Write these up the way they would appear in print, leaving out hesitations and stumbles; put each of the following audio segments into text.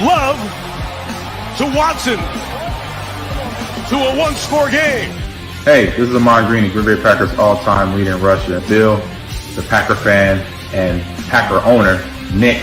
Love to Watson to a one-score game. Hey, this is Ahman Green, the Green Bay Packers all-time leader in rushing. Bill, the Packer fan and Packer owner, Nick.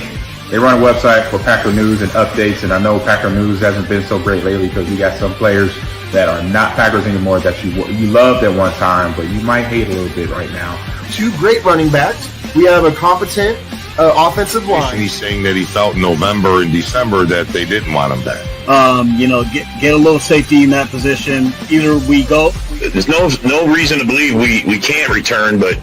They run a website for Packer news and updates, and I know Packer news hasn't been so great lately because we got some players that are not Packers anymore that you loved at one time, but you might hate a little bit right now. Two great running backs. We have a competent offensive line. He's saying that he felt in November and December that they didn't want him back. Get a little safety in that position. Either we go. There's no reason to believe we can't return, but.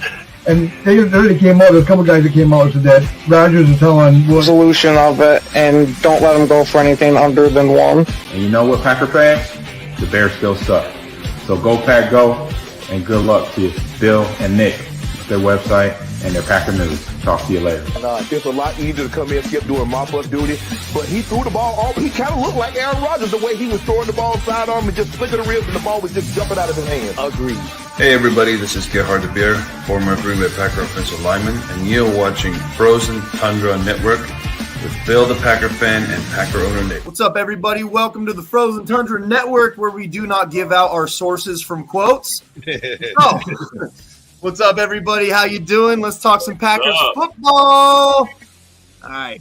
And they came out, there's a couple guys that came out and said that Rodgers is telling what solution of it, and don't let them go for anything under than one. And you know what, Packer fans? The Bears still suck. So go Pack Go, and good luck to Bill and Nick, their website and their Packer news. Talk to you later. It's a lot easier to come in and skip doing mop-up duty, but he threw the ball all. He kind of looked like Aaron Rodgers the way he was throwing the ball sidearm and just flicking the ribs, and the ball was just jumping out of his hand. Agreed. Hey everybody, this is Gerhard de Beer, former Green Bay Packer offensive lineman, and you're watching Frozen Tundra Network with Bill the Packer fan and Packer owner Nick. What's up, everybody? Welcome to the Frozen Tundra Network, where we do not give out our sources from quotes. What's up, everybody? How you doing? Let's talk some Packers football. All right.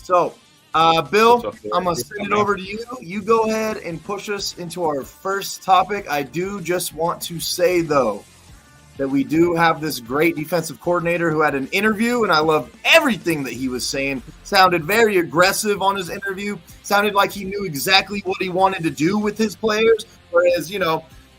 So, Bill, I'm going to send it over to you. You go ahead and push us into our first topic. I do just want to say, though, that we do have this great defensive coordinator who had an interview, and I love everything that he was saying. Sounded very aggressive on his interview. Sounded like he knew exactly what he wanted to do with his players, whereas,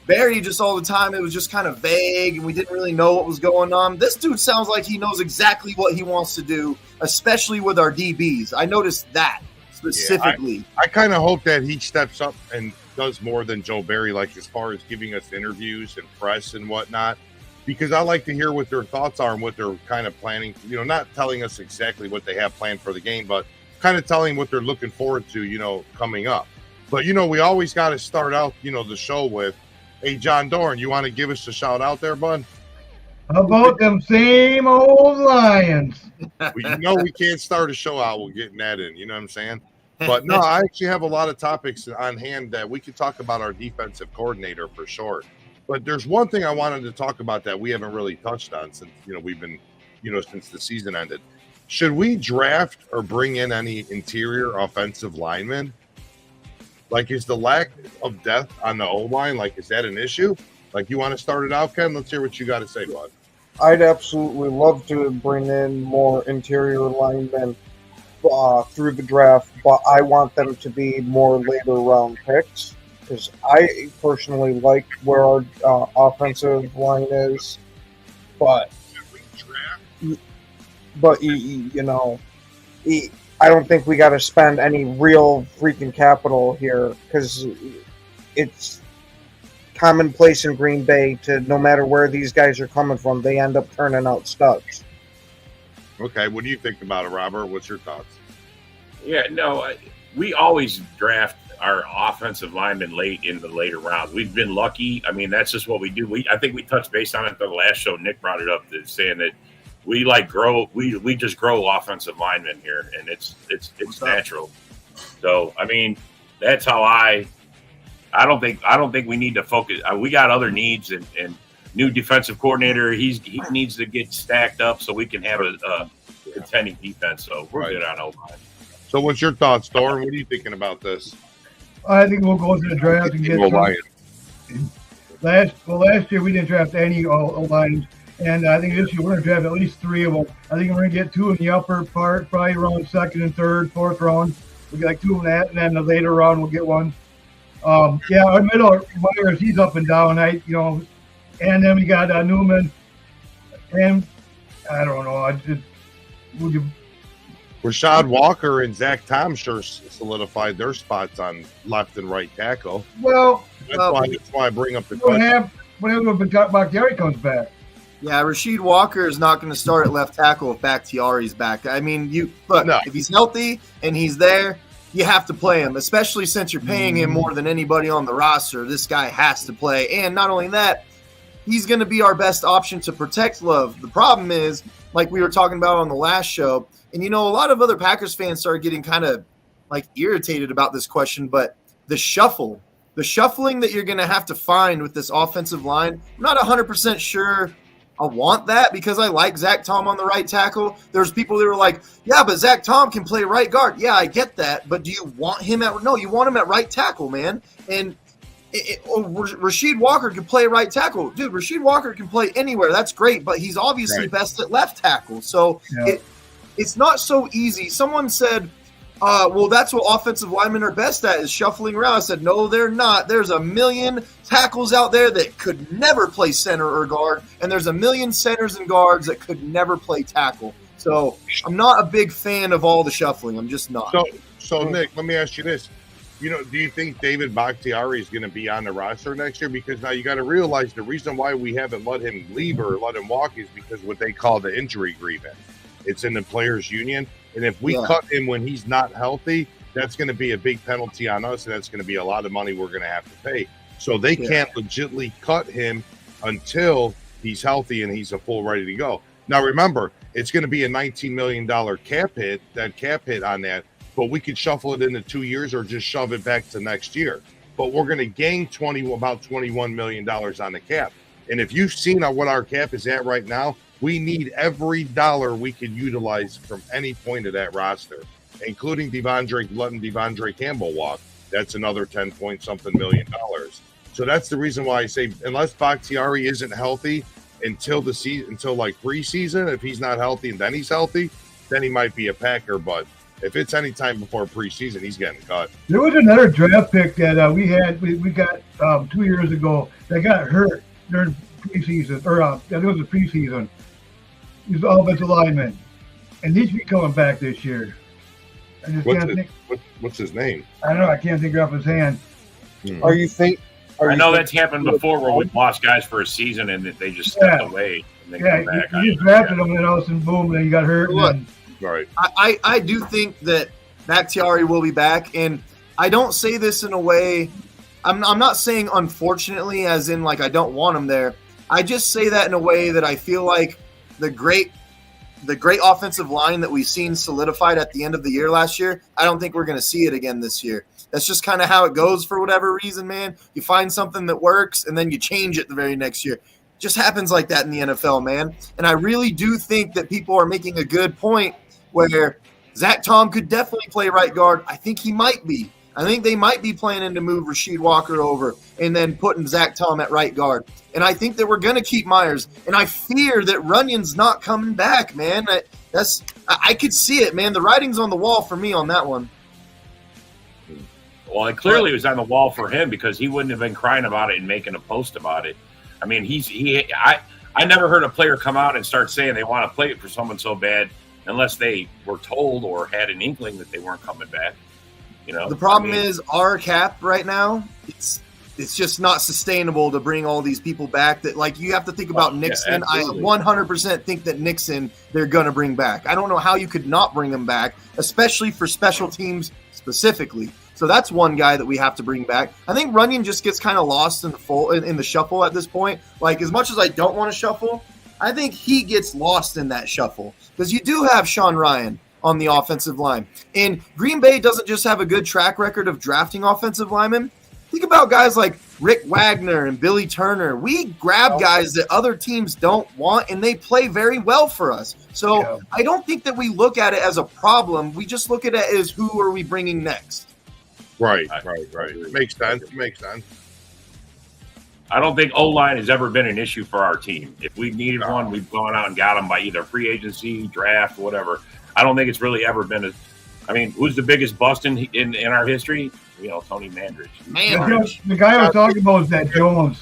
Barry just all the time, it was just kind of vague, and we didn't really know what was going on. This dude sounds like he knows exactly what he wants to do, especially with our DBs. I noticed that specifically. Yeah, I kind of hope that he steps up and does more than Joe Barry, like as far as giving us interviews and press and whatnot, because I like to hear what their thoughts are and what they're kind of planning, not telling us exactly what they have planned for the game, but kind of telling what they're looking forward to, coming up. But, we always got to start out, the show with, hey, John Dorn, you want to give us a shout out there, bud? How about them same old Lions? Well, we can't start a show out with getting that in, you know what I'm saying? But no, I actually have a lot of topics on hand that we could talk about our defensive coordinator for sure. But there's one thing I wanted to talk about that we haven't really touched on since, we've been, since the season ended. Should we draft or bring in any interior offensive linemen? Like, is the lack of depth on the O-line, is that an issue? You want to start it out, Ken? Let's hear what you got to say, bud. I'd absolutely love to bring in more interior linemen through the draft, but I want them to be more later round picks because I personally like where our offensive line is. But I don't think we got to spend any real freaking capital here because it's commonplace in Green Bay to no matter where these guys are coming from, they end up turning out studs. Okay, what do you think about it, Robert? What's your thoughts? Yeah, no, we always draft our offensive linemen late in the later rounds. We've been lucky. I mean, that's just what we do. I think we touched base on it the last show. Nick brought it up, saying that we grow. We just grow offensive linemen here, and it's natural. So I mean, that's how I don't think we need to focus. We got other needs, and new defensive coordinator. He needs to get stacked up so we can have a contending defense. So we're good on O-line. So what's your thoughts, Thor? What are you thinking about this? I think we'll go to the draft and get last year we didn't draft any O-lines. And I think this year we're going to draft at least 3 of them. I think we're going to get 2 in the upper part, probably around second and third, fourth round. We'll get 2 in that, and then the later round we'll get 1. Our middle Myers, he's up and down. And then we got Newman, and I don't know. Rashad Walker and Zach Tom sure solidified their spots on left and right tackle. Well, that's why I bring up the question. What happens when Bakhtiari comes back? Yeah, Rasheed Walker is not going to start at left tackle if Bakhtiari's back. I mean, if he's healthy and he's there, you have to play him, especially since you're paying him more than anybody on the roster. This guy has to play. And not only that, he's going to be our best option to protect Love. The problem is, like we were talking about on the last show, and a lot of other Packers fans started getting kind of like irritated about this question, but the shuffling that you're going to have to find with this offensive line, I'm not 100% sure I want that because I like Zach Tom on the right tackle. There's people that were like, yeah, but Zach Tom can play right guard. Yeah, I get that. But do you want him no, you want him at right tackle, man. And Rasheed Walker can play right tackle. Dude, Rasheed Walker can play anywhere. That's great, but he's obviously best at left tackle. So it's not so easy. Someone said, well, that's what offensive linemen are best at is shuffling around. I said, no, they're not. There's a million tackles out there that could never play center or guard, and there's a million centers and guards that could never play tackle. So I'm not a big fan of all the shuffling. I'm just not. So Nick, let me ask you this. Do you think David Bakhtiari is going to be on the roster next year? Because now you got to realize the reason why we haven't let him leave or let him walk is because what they call the injury grievance. It's in the players' union. And if we cut him when he's not healthy, that's going to be a big penalty on us, and that's going to be a lot of money we're going to have to pay. So they can't legitimately cut him until he's healthy and he's a full ready to go. Now, remember, it's going to be a $19 million cap hit on that, but we could shuffle it into 2 years or just shove it back to next year. But we're going to gain about $21 million on the cap. And if you've seen what our cap is at right now, we need every dollar we can utilize from any point of that roster, including letting Devondre Campbell walk. That's another 10 point something million dollars. So that's the reason why I say unless Bakhtiari isn't healthy until like preseason, if he's not healthy and then he's healthy, then he might be a Packer. But if it's any time before preseason, he's getting cut. There was another draft pick that we got 2 years ago that got hurt during preseason, or I think it was the preseason. He's an offensive lineman, and he's be coming back this year. What's his name? I don't know. I can't think off his hand. I know that's happened before where we've lost guys for a season and they just stepped away and then come back. You just drafted him and all of a sudden, boom, and he got hurt. Right. I do think that Bakhtiari will be back, and I don't say this in a way. I'm not saying unfortunately, as in like I don't want him there. I just say that in a way that I feel like the great offensive line that we've seen solidified at the end of the year last year, I don't think we're going to see it again this year. That's just kind of how it goes for whatever reason, man. You find something that works, and then you change it the very next year. It just happens like that in the NFL, man. And I really do think that people are making a good point where Zach Tom could definitely play right guard. I think he might be. I think they might be planning to move Rasheed Walker over and then putting Zach Tom at right guard. And I think that we're going to keep Myers. And I fear that Runyon's not coming back, man. I could see it, man. The writing's on the wall for me on that one. Well, it clearly was on the wall for him because he wouldn't have been crying about it and making a post about it. I mean, I never heard a player come out and start saying they want to play it for someone so bad unless they were told or had an inkling that they weren't coming back. The problem is our cap right now, it's just not sustainable to bring all these people back. That like you have to think about Nixon. I 100% think that Nixon they're going to bring back. I don't know how you could not bring him back, especially for special teams specifically. So that's one guy that we have to bring back. I think Runyon just gets kind of lost in the shuffle at this point. Like as much as I don't want to shuffle, I think he gets lost in that shuffle because you do have Sean Ryan on the offensive line. And Green Bay doesn't just have a good track record of drafting offensive linemen. Think about guys like Rick Wagner and Billy Turner. We grab guys that other teams don't want, and they play very well for us. So I don't think that we look at it as a problem. We just look at it as who are we bringing next. Right. Makes sense. I don't think O-line has ever been an issue for our team. If we've needed one, we've gone out and got them by either free agency, draft, whatever. I don't think it's really ever been who's the biggest bust in our history? Tony Mandridge. The guy I was talking about is that Jones.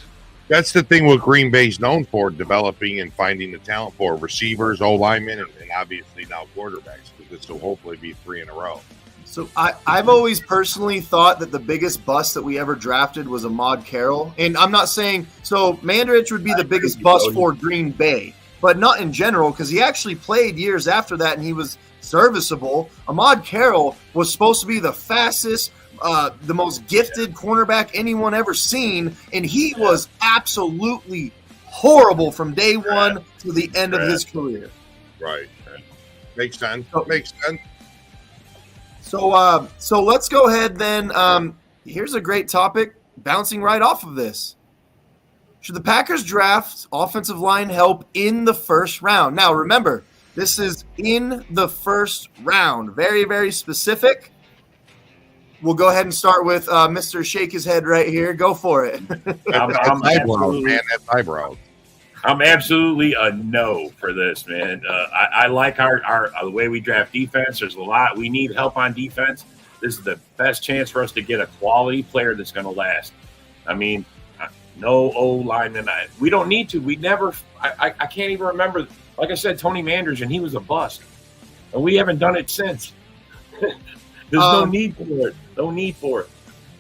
That's the thing what Green Bay's known for, developing and finding the talent for receivers, O-linemen, and obviously now quarterbacks, because this will hopefully be 3 in a row. So I've always personally thought that the biggest bust that we ever drafted was Ahmad Carroll. And I'm not saying – so Mandridge would be the biggest bust for Green Bay, but not in general because he actually played years after that and he was serviceable. Ahmad Carroll was supposed to be the fastest – the most gifted cornerback anyone ever seen, and he was absolutely horrible from day one to the end of his career. Right. Makes sense. So let's go ahead then. Here's a great topic, bouncing right off of this. Should the Packers draft offensive line help in the first round? Now, remember, this is in the first round. Very, very specific. We'll go ahead and start with Mr. Shake His Head right here. Go for it. That's eyebrows. I'm absolutely a no for this, man. I like our the way we draft defense. There's a lot. We need help on defense. This is the best chance for us to get a quality player that's going to last. I mean, no O-lineman. We don't need to. We never – I can't even remember. Like I said, Tony Manders, and he was a bust. And we haven't done it since. There's no need for it. No need for it.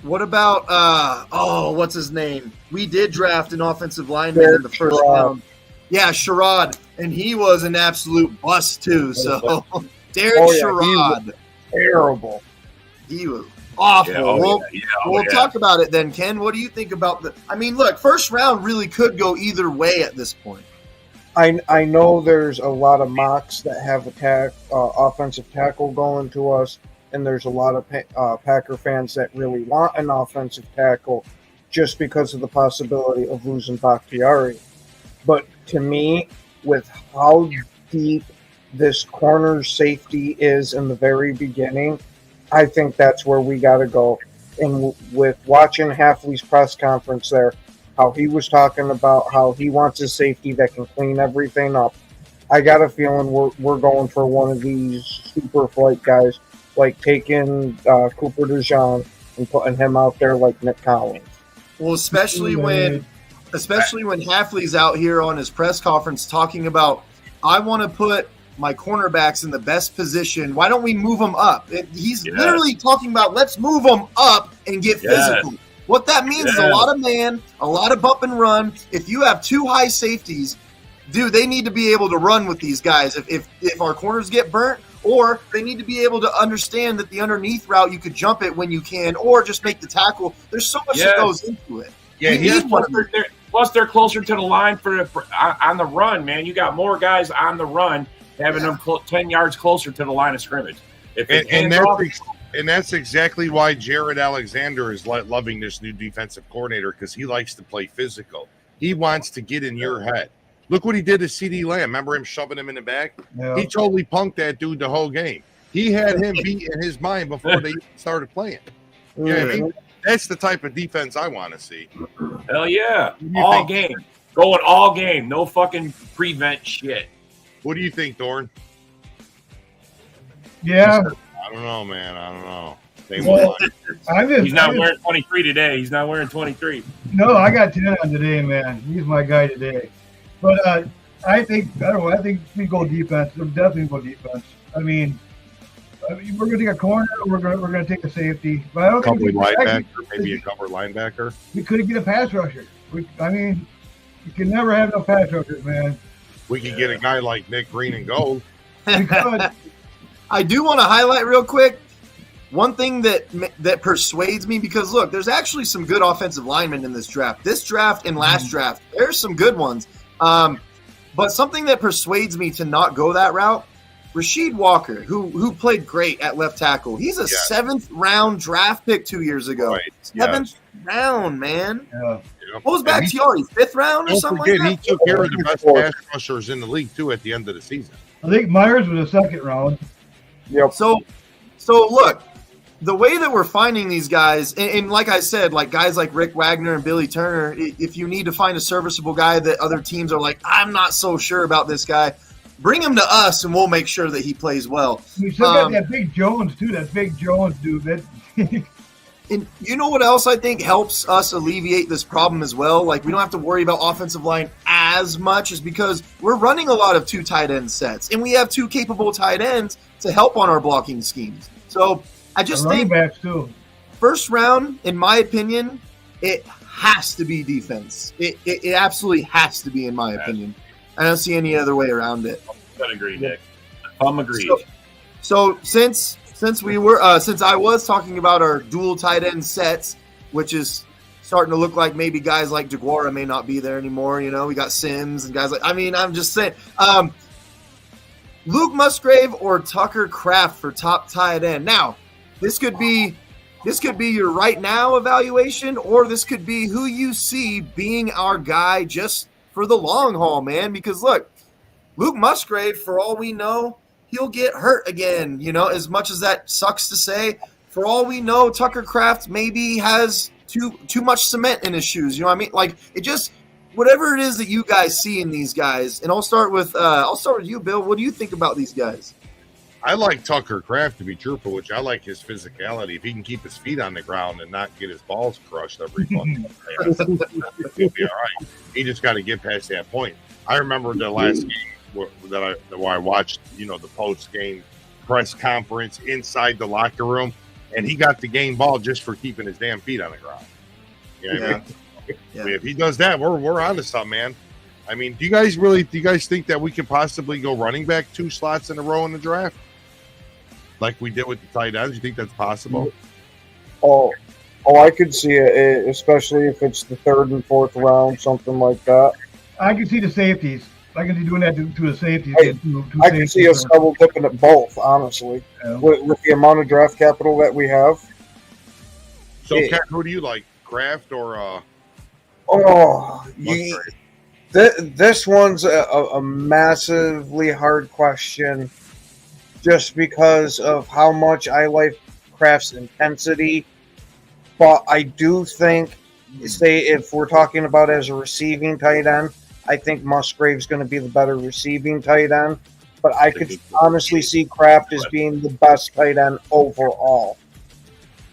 What about what's his name? We did draft an offensive lineman in the first round. Yeah, Sherrod, and he was an absolute bust too. So Derek Sherrod, terrible. He was awful. We'll talk about it then, Ken. What do you think about the? I mean, look, first round really could go either way at this point. I know there's a lot of mocks that have offensive tackle going to us. And there's a lot of Packer fans that really want an offensive tackle just because of the possibility of losing Bakhtiari. But to me, with how deep this corner safety is in the very beginning, I think that's where we got to go. And with watching Hafley's press conference there, how he was talking about how he wants a safety that can clean everything up, I got a feeling we're going for one of these super flight guys, like taking Cooper DeJean and putting him out there like Nick Collins. Well, especially when Hafley's out here on his press conference talking about, I want to put my cornerbacks in the best position. Why don't we move them up? He's literally talking about, let's move them up and get physical. What that means is a lot of man, a lot of bump and run. If you have two high safeties, dude, they need to be able to run with these guys. If our corners get burnt, or they need to be able to understand that the underneath route, you could jump it when you can, or just make the tackle. There's so much that goes into it. Plus, they're closer to the line on the run, man. You got more guys on the run having them 10 yards closer to the line of scrimmage. And that's exactly why Jared Alexander is loving this new defensive coordinator, because he likes to play physical. He wants to get in your head. Look what he did to CeeDee Lamb. Remember him shoving him in the back? Yeah. He totally punked that dude the whole game. He had him beat in his mind before they started playing. You know what I mean? That's the type of defense I want to see. Hell yeah. All game. Going all game. No fucking prevent shit. What do you think, Dorn? Yeah. I don't know, man. I don't know. He's not wearing 23 today. He's not wearing 23. No, I got 10 on today, man. He's my guy today. But I think we go defense. We'll definitely go defense. I mean, we're going to take a corner. We're going to take a safety. But I don't think maybe a cover linebacker. We could get a pass rusher. You can never have no pass rushers, man. We could get a guy like Nick Green and Gold. We could. I do want to highlight real quick one thing that persuades me, because look, there's actually some good offensive linemen in this draft. This draft and last draft, there's some good ones. But something that persuades me to not go that route, Rasheed Walker, who played great at left tackle. He's a 7th round draft pick 2 years ago. Right. 7th round, man. Yeah. What was Bakhtiari, 5th round or something like that? He took care of the best pass rushers in the league, too, at the end of the season. I think Myers was a 2nd round. Yep. So look, the way that we're finding these guys, and like I said, like guys like Rick Wagner and Billy Turner, if you need to find a serviceable guy that other teams are like, I'm not so sure about this guy, bring him to us and we'll make sure that he plays well. We still got that Big Jones, too. That Big Jones dude. And you know what else I think helps us alleviate this problem as well? Like, we don't have to worry about offensive line as much, is because we're running a lot of 2 tight end sets, and we have 2 capable tight ends to help on our blocking schemes. So I just think backs too. First round, in my opinion, it has to be defense. It absolutely has to be, in my opinion. I don't see any other way around it. I agree, Nick. I'm agreed. So since I was talking about our dual tight end sets, which is starting to look like maybe guys like DeGuara may not be there anymore. You know, we got Sims and guys like, I'm just saying, Luke Musgrave or Tucker Kraft for top tight end. Now, this could be your right now evaluation, or this could be who you see being our guy just for the long haul, man. Because look, Luke Musgrave, for all we know, he'll get hurt again. You know, as much as that sucks to say, for all we know, Tucker Kraft maybe has too much cement in his shoes. You know what I mean? Like, it just, whatever it is that you guys see in these guys. And I'll start with you, Bill. What do you think about these guys? I like Tucker Kraft, to be truthful, which I like his physicality. If he can keep his feet on the ground and not get his balls crushed every fucking pass, he'll be all right. He just got to get past that point. I remember the last game where I watched, the post-game press conference inside the locker room, and he got the game ball just for keeping his damn feet on the ground. You know what I mean? If he does that, we're on to something, man. I mean, do you guys think that we could possibly go running back 2 slots in a row in the draft? Like we did with the tight ends? You think that's possible? Oh, I could see it, especially if it's the 3rd and 4th round, something like that. I can see the safeties. I can see doing that to the safeties. I can see us double dipping at both, honestly, with the amount of draft capital that we have. So, Kat, who do you like, Kraft or this one's a massively hard question, just because of how much I like Kraft's intensity. But I do think, say, if we're talking about as a receiving tight end, I think Musgrave's going to be the better receiving tight end. But I could honestly see Kraft as being the best tight end overall.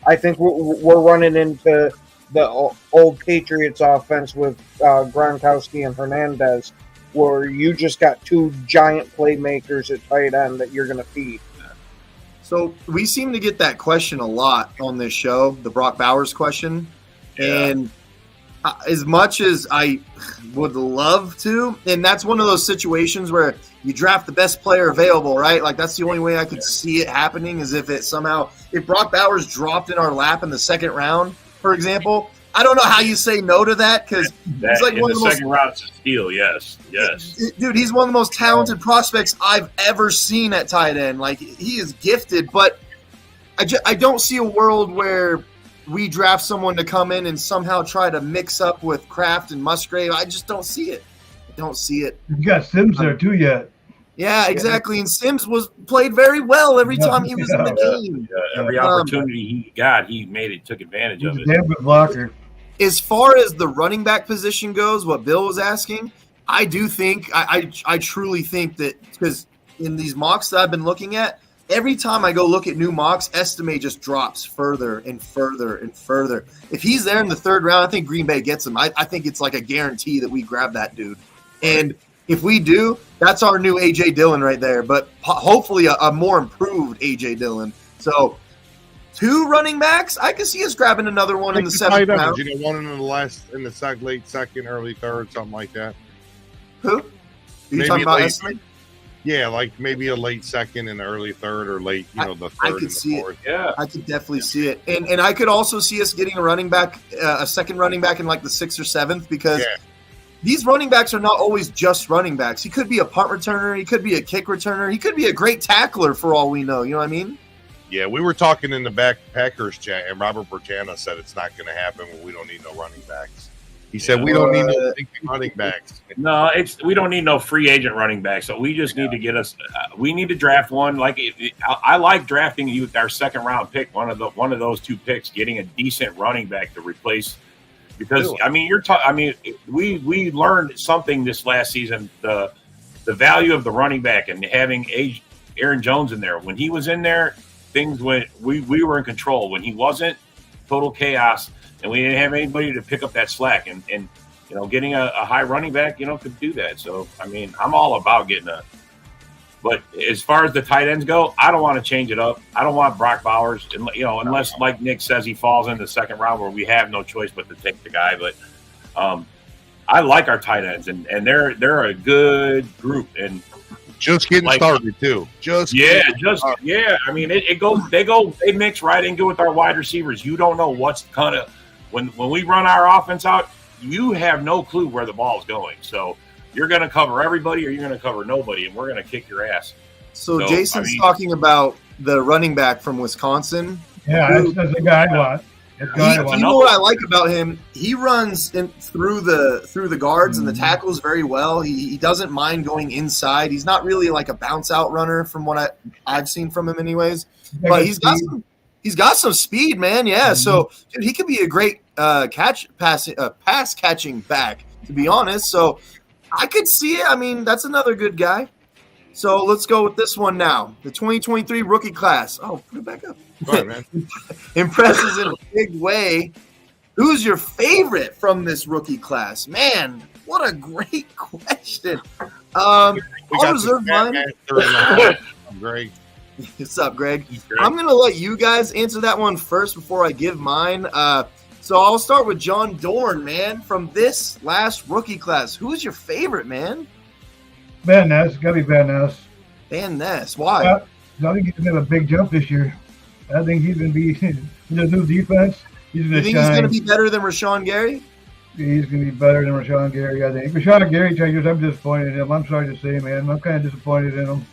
I think we're running into the old Patriots offense with Gronkowski and Hernandez, where you just got 2 giant playmakers at tight end that you're going to feed. So we seem to get that question a lot on this show, the Brock Bowers question. Yeah. And as much as I would love to, and that's one of those situations where you draft the best player available, right? Like, that's the only way I could see it happening, is if Brock Bowers dropped in our lap in the 2nd round, for example. I don't know how you say no to that, because he's like one of the second round to steal. Yes. Dude, he's one of the most talented prospects I've ever seen at tight end. Like, he is gifted, but I don't see a world where we draft someone to come in and somehow try to mix up with Kraft and Musgrave. I just don't see it. You got Sims there too yet. Yeah, exactly. And Sims played very well every time he was in the game. Every opportunity he got, he took advantage of it. Damn good blocker. As far as the running back position goes, what Bill was asking, I do think, I truly think that, because in these mocks that I've been looking at, every time I go look at new mocks, Estime just drops further and further and further. If he's there in the 3rd round, I think Green Bay gets him. I think it's like a guarantee that we grab that dude. And if we do, that's our new A.J. Dillon right there, but hopefully a more improved A.J. Dillon. So 2 running backs, I could see us grabbing another one in the 7th round. One in the late 2nd, early 3rd, something like that. Who? Are you talking about Estime? Yeah, like maybe a late 2nd and early 3rd, or late, the 3rd I could and the see 4th. It. Yeah, I could definitely see it, and I could also see us getting a running back, a second running back in like the 6th or 7th, because these running backs are not always just running backs. He could be a punt returner, he could be a kick returner, he could be a great tackler for all we know. You know what I mean? Yeah, we were talking in the Packers chat, and Robert Bertana said it's not going to happen when we don't need no running backs. He said we don't need no running backs. No, we don't need no free agent running backs. So we just need to get us. We need to draft one. Like I like drafting you with our 2nd round pick, one of those 2 picks, getting a decent running back to replace. Because I mean, we learned something this last season, the value of the running back, and having Aaron Jones in there. When he was in there, things went. We were in control. When he wasn't, total chaos. And we didn't have anybody to pick up that slack, and getting a high running back, could do that. So, I mean, I'm all about getting but as far as the tight ends go, I don't want to change it up. I don't want Brock Bowers, unless, like Nick says, he falls in the 2nd round where we have no choice but to take the guy. But I like our tight ends, and they're a good group, and just getting started too. I mean, they mix right in good with our wide receivers. You don't know what's kind of. When we run our offense out, you have no clue where the ball is going. So you're going to cover everybody or you're going to cover nobody, and we're going to kick your ass. So Jason's talking about the running back from Wisconsin. Yeah, that's the guy I want. You know what I like about him? He runs through the guards and the tackles very well. He doesn't mind going inside. He's not really like a bounce out runner from what I've seen from him, anyways. But he's got some speed, man. Yeah, so dude, he could be a great pass catching back, to be honest. So I could see it. I mean, that's another good guy. So let's go with this one now. The 2023 rookie class. Oh, put it back up. Right, man. Impresses in a big way. Who's your favorite from this rookie class? Man, what a great question. I'll reserve mine. Greg. What's up, Greg? I'm going to let you guys answer that one first before I give mine. So I'll start with John Dorn, man, from this last rookie class. Who's your favorite, man? Van Ness. Got to be Van Ness. Van Ness. Why? I think he's going to have a big jump this year. I think he's going to be in the new defense. He's going to he's going to be better than Rashawn Gary? He's going to be better than Rashawn Gary, I think. Rashawn Gary, I'm disappointed in him. I'm sorry to say, man. I'm kind of disappointed in him.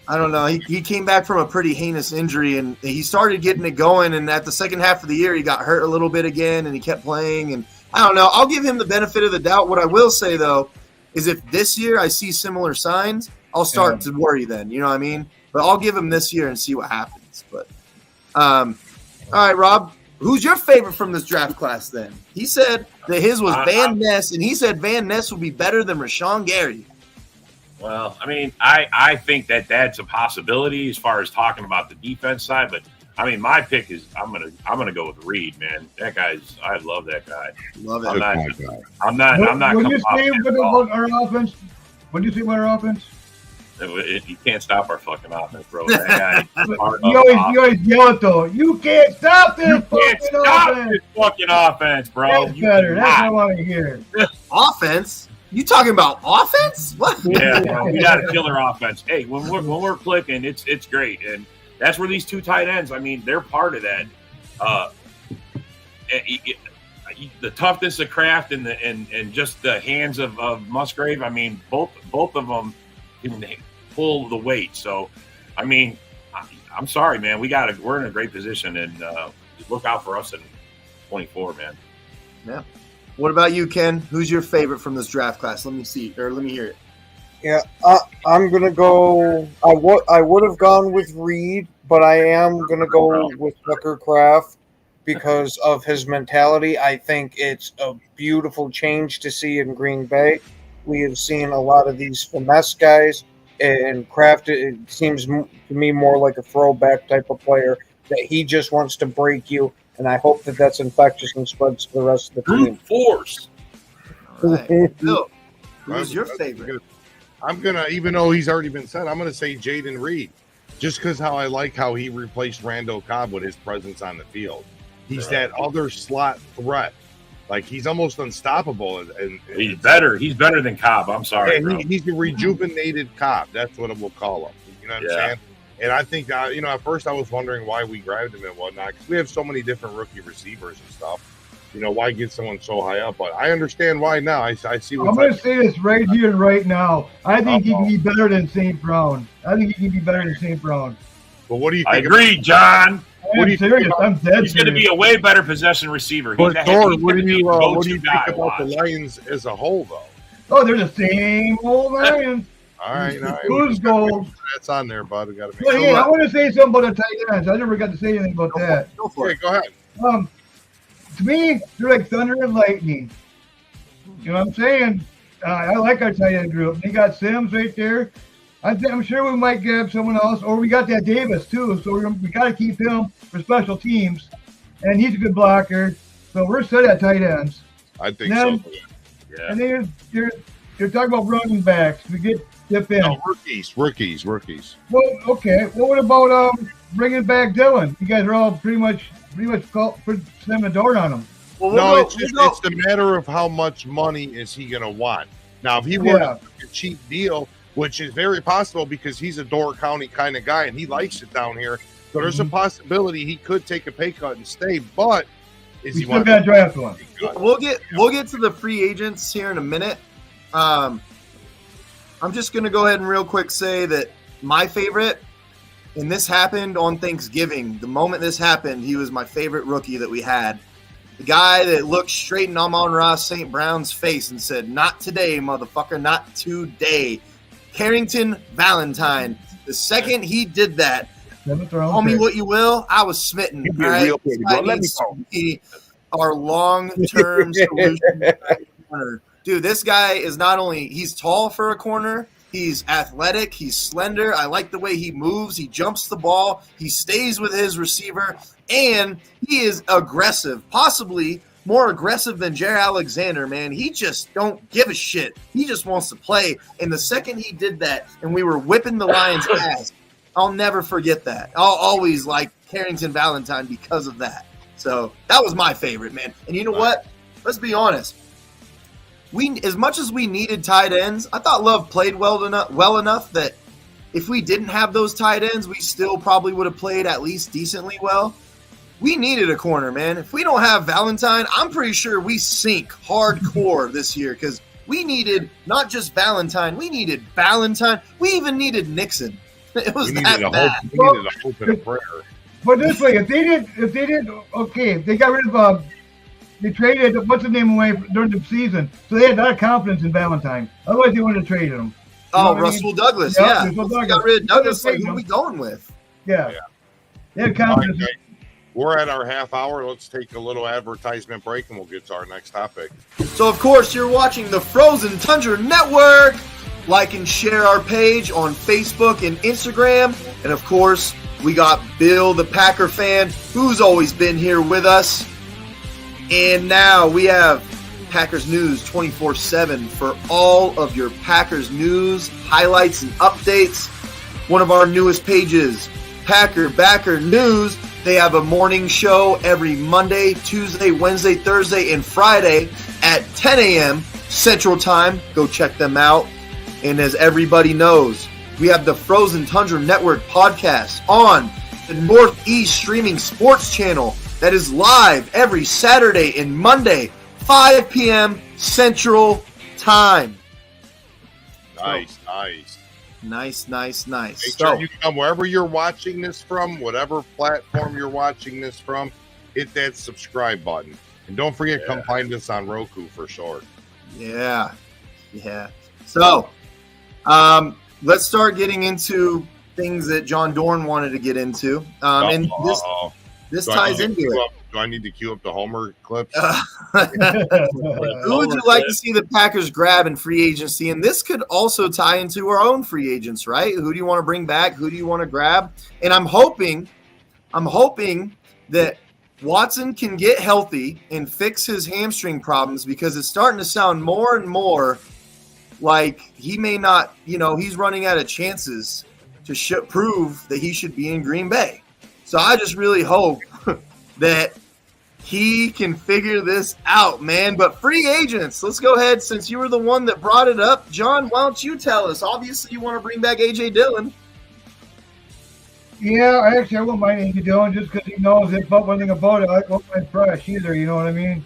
I don't know. He came back from a pretty heinous injury, and he started getting it going, and at the second half of the year, he got hurt a little bit again, and he kept playing. And I don't know. I'll give him the benefit of the doubt. What I will say, though, is if this year I see similar signs, I'll start to worry then. You know what I mean? But I'll give him this year and see what happens. But all right, Rob, who's your favorite from this draft class then? He said that his was Van Ness, and he said Van Ness will be better than Rashawn Gary. Well, I mean, I think that's a possibility as far as talking about the defense side, but I mean, my pick is I'm gonna go with Reed, man. That I love that guy. Love it. I'm not. When you say about our offense, when you say about our offense, you can't stop our fucking offense, bro. That guy, you always yell it though. You can't stop this fucking offense, bro. That's better. That's what I want to hear. Offense. You talking about offense? What? Yeah, we got a killer offense. Hey, when we're clicking, it's great, and that's where these two tight ends. I mean, they're part of that. The toughness of Kraft and just the hands of Musgrave. I mean, both of them can pull the weight. So, I mean, I'm sorry, man. We're in a great position, and look out for us in 24, man. Yeah. What about you, Ken? Who's your favorite from this draft class? Let me hear it. Yeah, I'm gonna go. I would have gone with Reed, but I am gonna go with Tucker Kraft because of his mentality. I think it's a beautiful change to see in Green Bay. We have seen a lot of these finesse guys, and Kraft. It seems to me more like a throwback type of player that he just wants to break you. And I hope that that's infectious and spreads to the rest of the team. Brute force. All right. Bill, who's your favorite? I'm going to, even though he's already been said, I'm going to say Jaden Reed. Just because I like how he replaced Randall Cobb with his presence on the field. He's that other slot threat. Like, he's almost unstoppable. And he's better. He's better than Cobb. I'm sorry, bro. He's a rejuvenated Cobb. That's what we'll call him. You know what I'm saying? And I think, at first I was wondering why we grabbed him and whatnot, because we have so many different rookie receivers and stuff. Why get someone so high up? But I understand why now. I see what's I'm going to say this right here and right now. I think he can be better than St. Brown. But what do you think? I agree, John. What do you serious? I'm dead. He's going to be a way better possession receiver. What do you think about the Lions as a whole, though? Oh, they're the same old Lions. All right. Who's gold? That's on there, bud. We got to make I want to say something about the tight ends. I never got to say anything about that. Go for it. Go ahead. To me, they're like thunder and lightning. You know what I'm saying? I like our tight end group. They got Sims right there. I'm sure we might get someone else, or we got that Davis too. So we got to keep him for special teams, and he's a good blocker. So we're set at tight ends. I think so. Yeah. And then you're talking about running backs. We dip in. No, rookies. Well, okay. Well, what about bringing back Dylan? You guys are all pretty much slamming the door on him. Well, it's the matter of how much money is he going to want. Now, if he were a cheap deal, which is very possible because he's a Door County kind of guy and he likes it down here, so there's a possibility he could take a pay cut and stay. But is he still got to draft one? We'll get to the free agents here in a minute. I'm just going to go ahead and real quick say that my favorite and this happened on Thanksgiving. The moment this happened, he was my favorite rookie that we had. The guy that looked straight in Amon-Ra St. Brown's face and said, "Not today, motherfucker, not today." Carrington Valentine. The second he did that, call me what you will, I was smitten. You be All right? real petty, bro. Let me talk. Our long-term solution corner. Dude, this guy is not only – he's tall for a corner, he's athletic, he's slender. I like the way he moves. He jumps the ball. He stays with his receiver, and he is aggressive, possibly more aggressive than Jair Alexander, man. He just don't give a shit. He just wants to play. And the second he did that and we were whipping the Lions' ass, I'll never forget that. I'll always like Carrington Valentine because of that. So that was my favorite, man. And you know what? Let's be honest. As much as we needed tight ends, I thought Love played well enough that if we didn't have those tight ends, we still probably would have played at least decently well. We needed a corner, man. If we don't have Valentine, I'm pretty sure we sink hardcore this year because we needed not just Valentine, we needed Valentine. We even needed Nixon. It was that bad. We needed a hope and a prayer. But this way, if they did, okay, they got rid of, they traded what's the name away during the season, so they had that confidence in Valentine. Otherwise, they wouldn't have traded him. Oh, Russell Douglas, yeah. Russell got rid of Douglas. Like, who are we going with? Yeah. They had confidence. Right, we're at our half hour. Let's take a little advertisement break, and we'll get to our next topic. So, of course, you're watching the Frozen Tundra Network. Like and share our page on Facebook and Instagram. And, of course, we got Bill, the Packer fan, who's always been here with us. And now we have Packers News 24/7 for all of your Packers news, highlights, and updates. One of our newest pages, PackerBacker News. They have a morning show every Monday, Tuesday, Wednesday, Thursday, and Friday at 10 a.m. Central Time. Go check them out. And as everybody knows, we have the Frozen Tundra Network podcast on the Northeast Streaming Sports Channel that is live every Saturday and Monday, 5 p.m. Central Time. Nice. Nice. Make sure you come wherever you're watching this from, whatever platform you're watching this from, hit that subscribe button. And don't forget, come find us on Roku for short. Yeah. So, let's start getting into things that John Dorn wanted to get into. And this ties into it. Do I need to cue up the Homer clips? Who would you like to see the Packers grab in free agency? And this could also tie into our own free agents, right? Who do you want to bring back? Who do you want to grab? And I'm hoping that Watson can get healthy and fix his hamstring problems because it's starting to sound more and more like he may not, he's running out of chances to prove that he should be in Green Bay. So I just really hope that he can figure this out, man. But free agents, let's go ahead. Since you were the one that brought it up, John, why don't you tell us? Obviously, you want to bring back A.J. Dillon. Yeah, actually, I won't mind A.J. Dillon just because he knows it. But one thing about it, I won't mind fresh either. You know what I mean?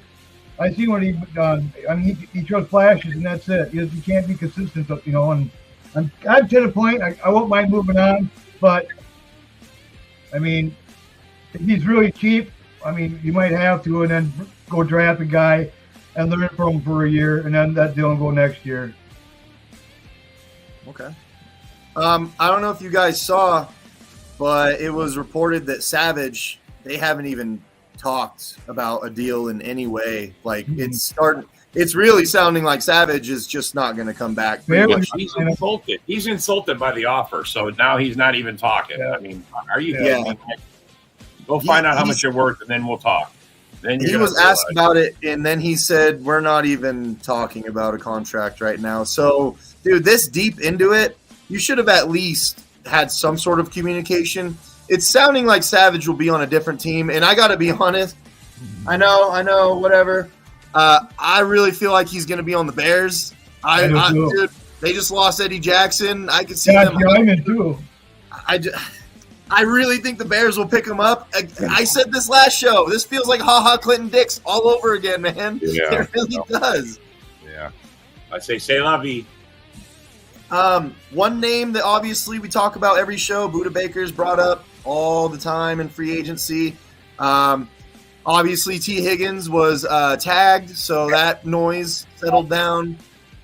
I see what he's done. I mean, he shows flashes, and that's it. He can't be consistent, And I'm to the point. I won't mind moving on, but I mean, if he's really cheap, I mean, you might have to, and then go draft a guy and learn from him for a year, and then that Dillon go next year. Okay. I don't know if you guys saw, but it was reported that Savage, they haven't even talked about a deal in any way. Like it's really sounding like Savage is just not going to come back. He's insulted. He's insulted by the offer, so now he's not even talking. Yeah. I mean, are you kidding me? Go find out how much you're worth, and then we'll talk. Then he was asked about it, and then he said, "We're not even talking about a contract right now." So, dude, this deep into it, you should have at least had some sort of communication. It's sounding like Savage will be on a different team, and I got to be honest. I know, whatever. I really feel like he's going to be on the Bears. Dude, they just lost Eddie Jackson. I could see them. Too. I really think the Bears will pick him up. I said this last show. This feels like Ha-Ha Clinton Dix all over again, man. Yeah. It really does. Yeah. I say la vie. One name that obviously we talk about every show, Buda Baker's brought up all the time in free agency. Obviously, T. Higgins was tagged, so that noise settled down.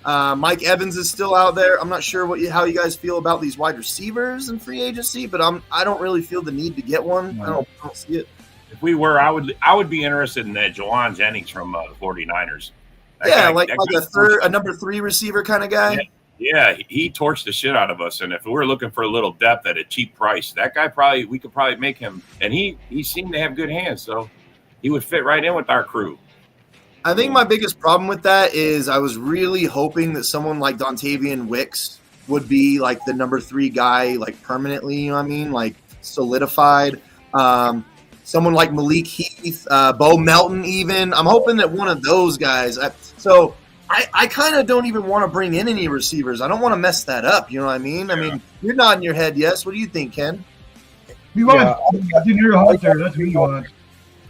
Mike Evans is still out there. I'm not sure how you guys feel about these wide receivers in free agency, but I don't really feel the need to get one. I don't see it. If we were, I would be interested in that Jawan Jennings from the 49ers. Like a number 3 receiver kind of guy. Yeah, he torched the shit out of us. And if we were looking for a little depth at a cheap price, that guy we could probably make him. And he seemed to have good hands, so he would fit right in with our crew. I think my biggest problem with that is I was really hoping that someone like Dontavian Wicks would be like the number 3 guy, like permanently, you know what I mean? Like solidified. Someone like Malik Heath, Bo Melton even. I'm hoping that one of those guys. I kind of don't even want to bring in any receivers. I don't want to mess that up, you know what I mean? Yeah. I mean, you're nodding your head yes. What do you think, Ken? We want Daniel Hunter. That's what you want.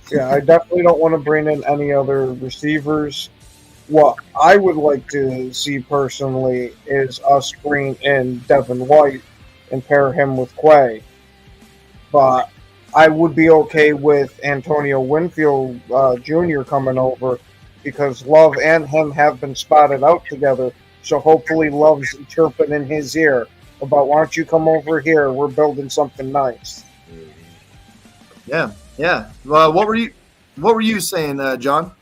Yeah, I definitely don't want to bring in any other receivers. What I would like to see personally is us bring in Devin White and pair him with Quay. But I would be okay with Antonio Winfield Jr. coming over because Love and him have been spotted out together. So hopefully Love's chirping in his ear about, why don't you come over here? We're building something nice. Yeah. Well, what were you saying, John?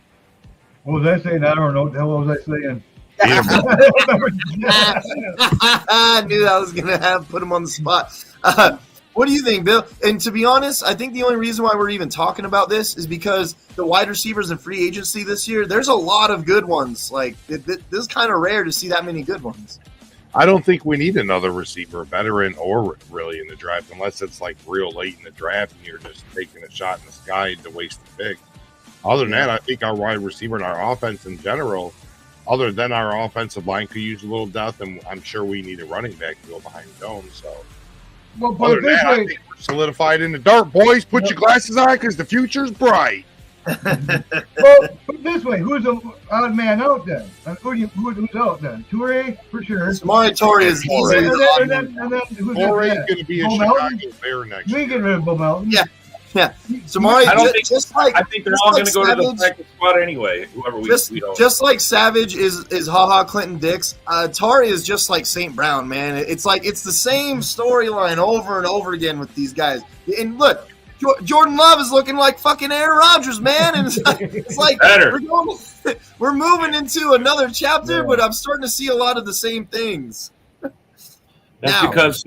What was I saying? I don't know. What the hell was I saying? I knew I was going to put him on the spot. What do you think, Bill? And to be honest, I think the only reason why we're even talking about this is because the wide receivers in free agency this year, there's a lot of good ones. Like, this is kind of rare to see that many good ones. I don't think we need another receiver, veteran or really in the draft, unless it's like real late in the draft and you're just taking a shot in the sky to waste the pick. Other than that, I think our wide receiver and our offense in general, other than our offensive line, could use a little depth, and I'm sure we need a running back to go behind Jones. So, well, but this way, I think we're solidified in the dark, boys. Put your glasses on because the future's bright. Well, put this way, who's the odd man out then? Who's out then? Toure for sure. Samari Toure is easily the odd man. And then who's Toure is going to be a Chicago Bear next year. We get rid of Bo Melton. Yeah. Samari, I think they're all going to go to the practice squad anyway. Whoever we don't. Just like Savage is HaHa Clinton Dix, Toure is just like St. Brown, man. It's like it's the same storyline over and over again with these guys. And look, Jordan Love is looking like fucking Aaron Rodgers, man. And it's like we're moving into another chapter, but I'm starting to see a lot of the same things. That's because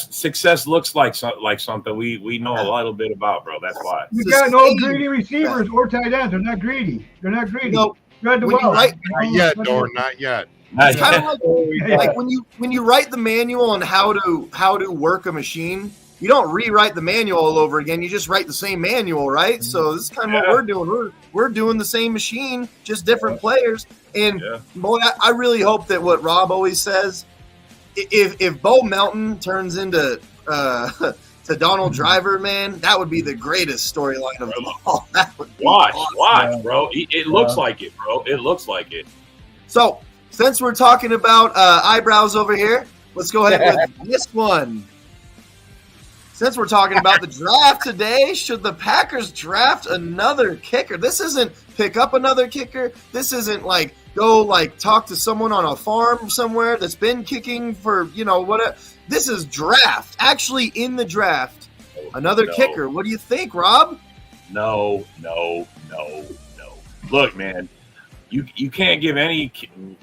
success looks like something we know a little bit about, bro. That's why. We got no greedy receivers or tight ends. They're not greedy. No, not yet, Dor, not yet. It's kind of like when you write the manual on how to work a machine, you don't rewrite the manual all over again. You just write the same manual, right? So this is kind of what we're doing. We're doing the same machine, just different players. And boy, I really hope that what Rob always says, if Bo Melton turns into to Donald Driver, man, that would be the greatest storyline of them all. That would be watch, bro. It looks like it, bro. It looks like it. So since we're talking about eyebrows over here, let's go ahead with this one. Since we're talking about the draft today, should the Packers draft another kicker? This isn't pick up another kicker. This isn't like go talk to someone on a farm somewhere that's been kicking for, whatever. This is draft. Actually in the draft. Another kicker. What do you think, Rob? No. Look, man, you can't give any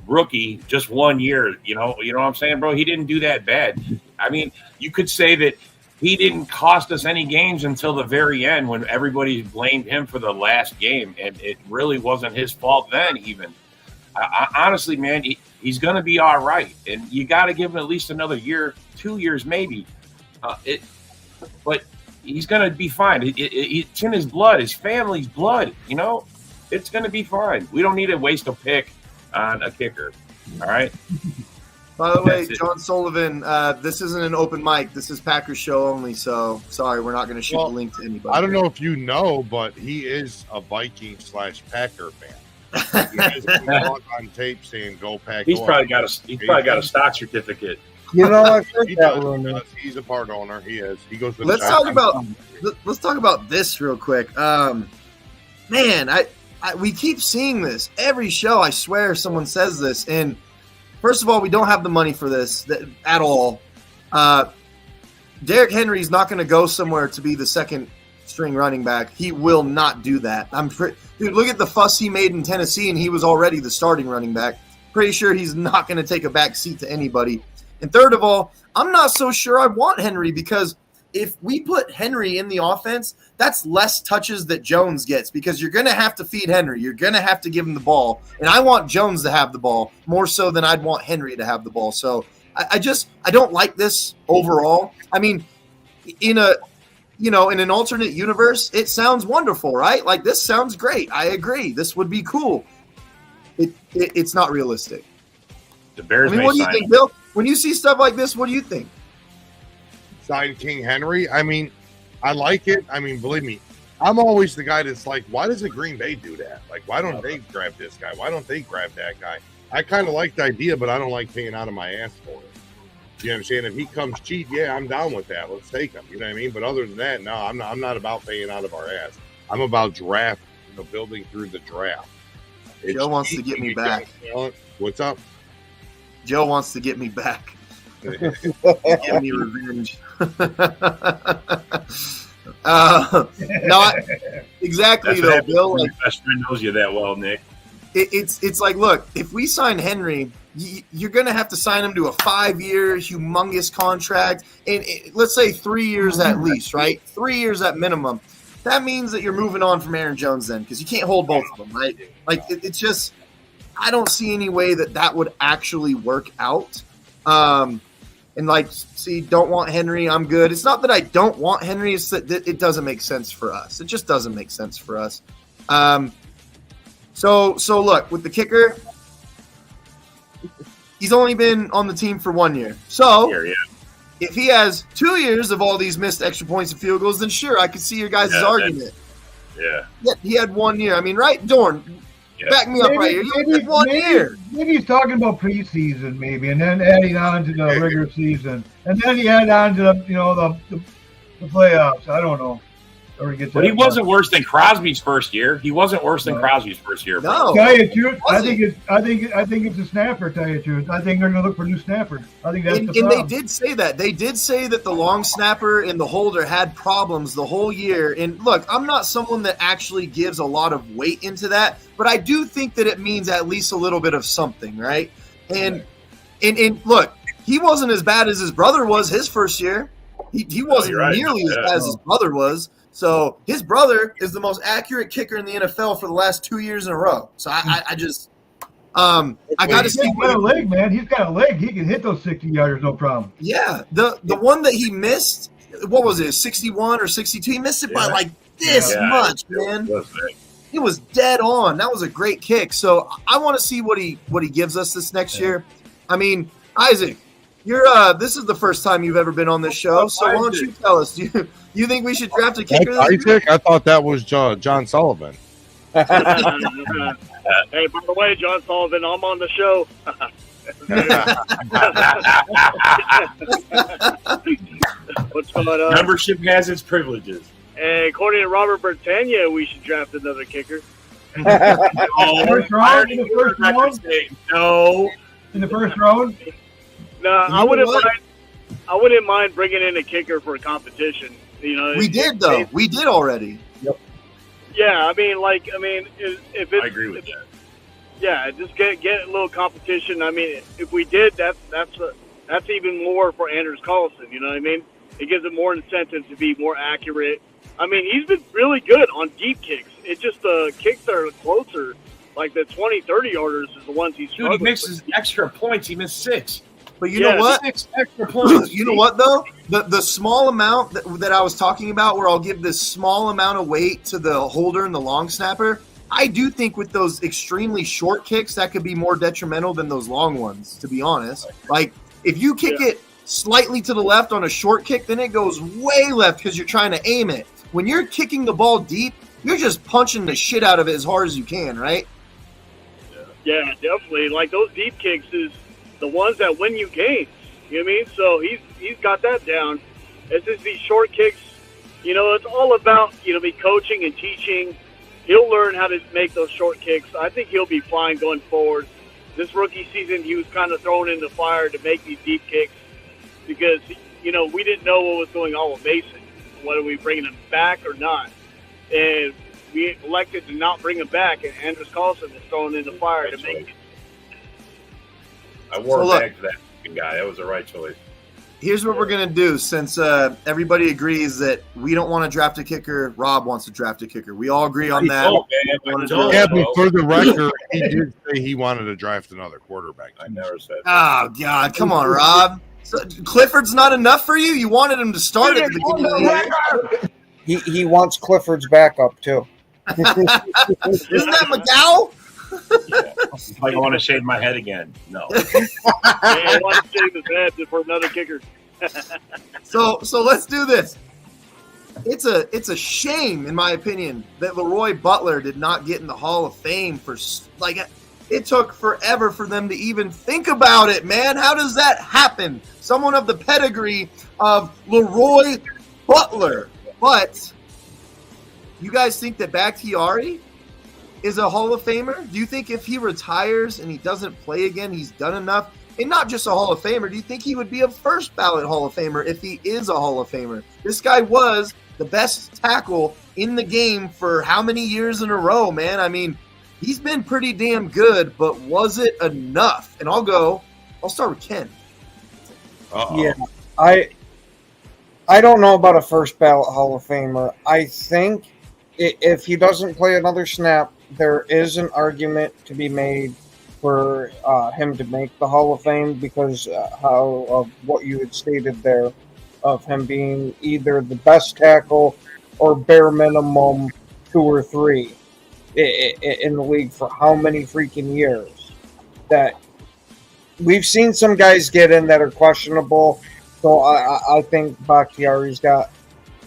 rookie just 1 year. You know what I'm saying, bro? He didn't do that bad. I mean, you could say that he didn't cost us any games until the very end when everybody blamed him for the last game, and it really wasn't his fault then even. I honestly, man, he's going to be all right, and you got to give him at least another year, 2 years maybe. But he's going to be fine. It's in his blood, his family's blood, It's going to be fine. We don't need to waste a pick on a kicker, all right? By the way, John Sullivan, this isn't an open mic. This is Packers show only, so sorry, we're not going to shoot a link to anybody. I don't know if you know, but he is a Viking/Packer fan. He has been on tape saying "Go Pack." He's probably got a stock certificate. You know, I've heard He that does, rumor. he's a part owner. He is. He goes to the Let's talk about this real quick. Man, we keep seeing this every show. I swear someone says this. And first of all, we don't have the money for this at all. Derrick Henry's not going to go somewhere to be the second string running back. He will not do that. Dude, look at the fuss he made in Tennessee, and he was already the starting running back. Pretty sure he's not going to take a back seat to anybody. And third of all, I'm not so sure I want Henry, because if we put Henry in the offense, that's less touches that Jones gets, because you're going to have to feed Henry. You're going to have to give him the ball. And I want Jones to have the ball more so than I'd want Henry to have the ball. So I don't like this overall. I mean, in an alternate universe, it sounds wonderful, right? Like, this sounds great. I agree. This would be cool. It's not realistic. The Bears. I mean, what do you think, Bill? When you see stuff like this, what do you think? Sign King Henry. I mean, I like it. I mean, believe me, I'm always the guy that's like, why doesn't Green Bay do that? Like, why don't they grab this guy? Why don't they grab that guy? I kind of like the idea, but I don't like paying out of my ass for it. You know what I'm saying? If he comes cheap, yeah, I'm down with that. Let's take him. You know what I mean? But other than that, no, I'm not about paying out of our ass. I'm about draft, building through the draft. Joe wants to get me back. What's up? Joe wants to get me back. Give me revenge. Exactly though, Bill. Your best friend knows you that well, Nick. It's like, look, if we sign Henry, you're going to have to sign him to a 5-year humongous contract, and let's say 3 years at least, right? 3 years at minimum. That means that you're moving on from Aaron Jones then, because you can't hold both of them, right? Like, it's just, I don't see any way that would actually work out. And like, see, don't want Henry, I'm good. It's not that I don't want Henry, it's that it doesn't make sense for us. It just doesn't make sense for us. So look, with the kicker, he's only been on the team for 1 year. So if he has 2 years of all these missed extra points and field goals, then sure, I could see your guys' argument. Yeah, he had 1 year. I mean, right, Dorn? Yeah. Back me up right here. Maybe 1 year. Maybe he's talking about preseason, maybe, and then adding on to the regular season, and then he add on to the playoffs. I don't know. But he wasn't worse than Crosby's first year. He wasn't worse than Crosby's first year. No. Tell you the truth, I think it's a snapper. Tell you the truth, I think they're going to look for new snappers. I think that's the problem. And they did say that. They did say that the long snapper and the holder had problems the whole year. And look, I'm not someone that actually gives a lot of weight into that, but I do think that it means at least a little bit of something, right? And look, he wasn't as bad as his brother was his first year. He wasn't nearly as bad as his brother was. So his brother is the most accurate kicker in the NFL for the last 2 years in a row. So I got to see. He's got a leg, man. He's got a leg. He can hit those 60-yarders, no problem. Yeah, the one that he missed, what was it, 61 or 62? He missed it by like this much, man. It was dead on. That was a great kick. So I want to see what he gives us this next year. I mean, Isaac, this is the first time you've ever been on this show. So why don't you tell us? Do you think we should draft a kicker? Isaac? I thought that was John Sullivan. Hey, by the way, John Sullivan, I'm on the show. What's going on? Membership has its privileges. Hey, according to Robert Bertania, we should draft another kicker. First round? In the first round? No. In the first round? No, I wouldn't mind bringing in a kicker for a competition. We did though. We did already. Yep. Yeah, if it's, I agree with that. Yeah, just get a little competition. I mean, if we did, that's even more for Anders Carlson. You know what I mean? It gives him more incentive to be more accurate. I mean, he's been really good on deep kicks. It's just the kicks that are closer, like the 20, 30-yarders, is the ones he's struggling. Dude, he misses extra points. He missed 6. But you know what? 6 extra points. You know what, though? The small amount that I was talking about, where I'll give this small amount of weight to the holder and the long snapper, I do think with those extremely short kicks, that could be more detrimental than those long ones, to be honest. Like, if you kick it slightly to the left on a short kick, then it goes way left because you're trying to aim it. When you're kicking the ball deep, you're just punching the shit out of it as hard as you can, right? Yeah, definitely. Like, those deep kicks is the ones that win you games. You know what I mean? So he's got that down. It's just these short kicks. You know, it's all about, be coaching and teaching. He'll learn how to make those short kicks. I think he'll be fine going forward. This rookie season, he was kind of thrown in the fire to make these deep kicks because, we didn't know what was going on with Mason. Whether we bringing him back or not. And we elected to not bring him back, and Anders Carlson was thrown in the fire to make it. I wore back to that guy. That was the right choice. Here's what we're going to do since everybody agrees that we don't want to draft a kicker. Rob wants to draft a kicker. We all agree on that. But for the record, he did say he wanted to draft another quarterback. I never said that. Oh, God. Come on, Rob. So, Clifford's not enough for you? You wanted him to start at the beginning of the year? He wants Clifford's backup, too. Isn't that McDowell? Like I want to shave my head again. No. I want to shave his head for another kicker. So let's do this. It's a shame, in my opinion, that Leroy Butler did not get in the Hall of Fame for it took forever for them to even think about it, man. How does that happen? Someone of the pedigree of Leroy Butler. But you guys think that Bakhtiari is a Hall of Famer? Do you think if he retires and he doesn't play again, he's done enough? And not just a Hall of Famer, do you think he would be a first ballot Hall of Famer if he is a Hall of Famer? This guy was the best tackle in the game for how many years in a row, man? I mean, he's been pretty damn good, but was it enough? And I'll start with Ken. Uh-oh. Yeah, I don't know about a first ballot Hall of Famer. I think if he doesn't play another snap, there is an argument to be made for him to make the Hall of Fame because of what you had stated there, of him being either the best tackle or bare minimum 2 or 3 in the league for how many freaking years. That we've seen some guys get in that are questionable, so I think Bakhtiari's got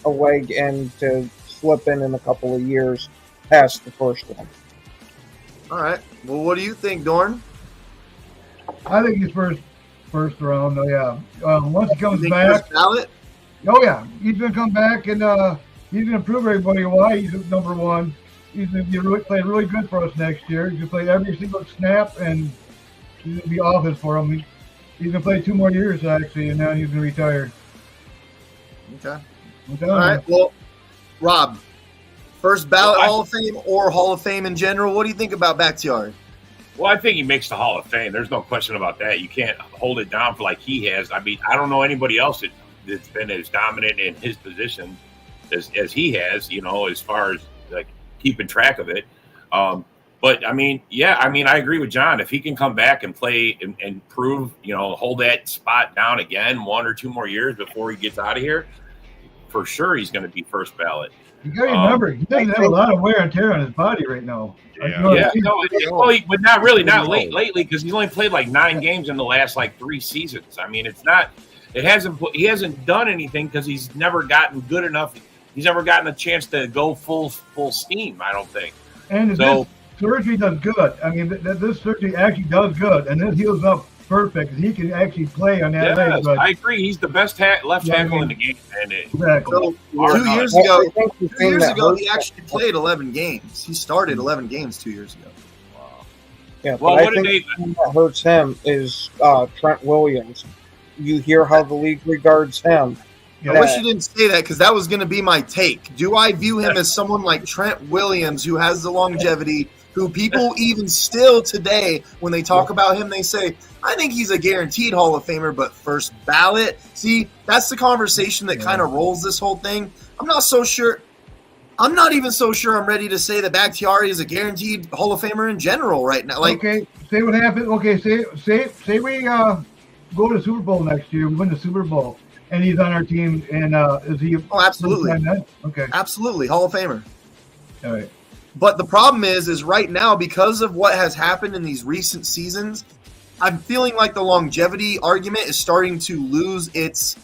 a leg in to slip in a couple of years past the first one. All right. Well, what do you think, Dorn? I think he's first round. Oh yeah. Once he comes back, first ballot? Oh yeah, he's gonna come back and he's gonna prove everybody why he's number one. He's gonna play really good for us next year. He's gonna play every single snap, and he's gonna be office for him. He's gonna play 2 more years actually, and then he's gonna retire. Okay. All right. Well, Rob, first ballot Hall of Fame or Hall of Fame in general? What do you think about Bakhtiari? Well, I think he makes the Hall of Fame. There's no question about that. You can't hold it down for like he has. I mean, I don't know anybody else that's been as dominant in his position as he has, as far as like keeping track of it. But I mean, I agree with John. If he can come back and play and prove, hold that spot down again 1 or 2 more years before he gets out of here, for sure he's going to be first ballot. You got to remember, he doesn't have a lot of wear and tear on his body right now. But not really, not lately, because he's only played like 9 games in the last like 3 seasons. I mean, he hasn't done anything because he's never gotten good enough. He's never gotten a chance to go full steam, I don't think. And this surgery does good. I mean, this surgery actually does good, and it heals up perfect. He can actually play on that leg. I agree. He's the best left tackle in the game. And exactly. So 2 years ago, he actually played 11 games. He started 11 games 2 years ago. Wow. Yeah, well, I think what hurts him is Trent Williams. You hear how the league regards him. I wish you didn't say that because that was going to be my take. Do I view him as someone like Trent Williams who has the longevity, who people even still today, when they talk about him, they say, I think he's a guaranteed Hall of Famer, but first ballot? See, that's the conversation that kind of rolls this whole thing. I'm not so sure. I'm not even so sure I'm ready to say that Bakhtiari is a guaranteed Hall of Famer in general right now. Okay, say what happened. Okay, say we go to the Super Bowl next year. We win the Super Bowl. And he's on our team, and is he? Oh, absolutely. Okay. Absolutely, Hall of Famer. All right. But the problem is right now, because of what has happened in these recent seasons, I'm feeling like the longevity argument is starting to lose its,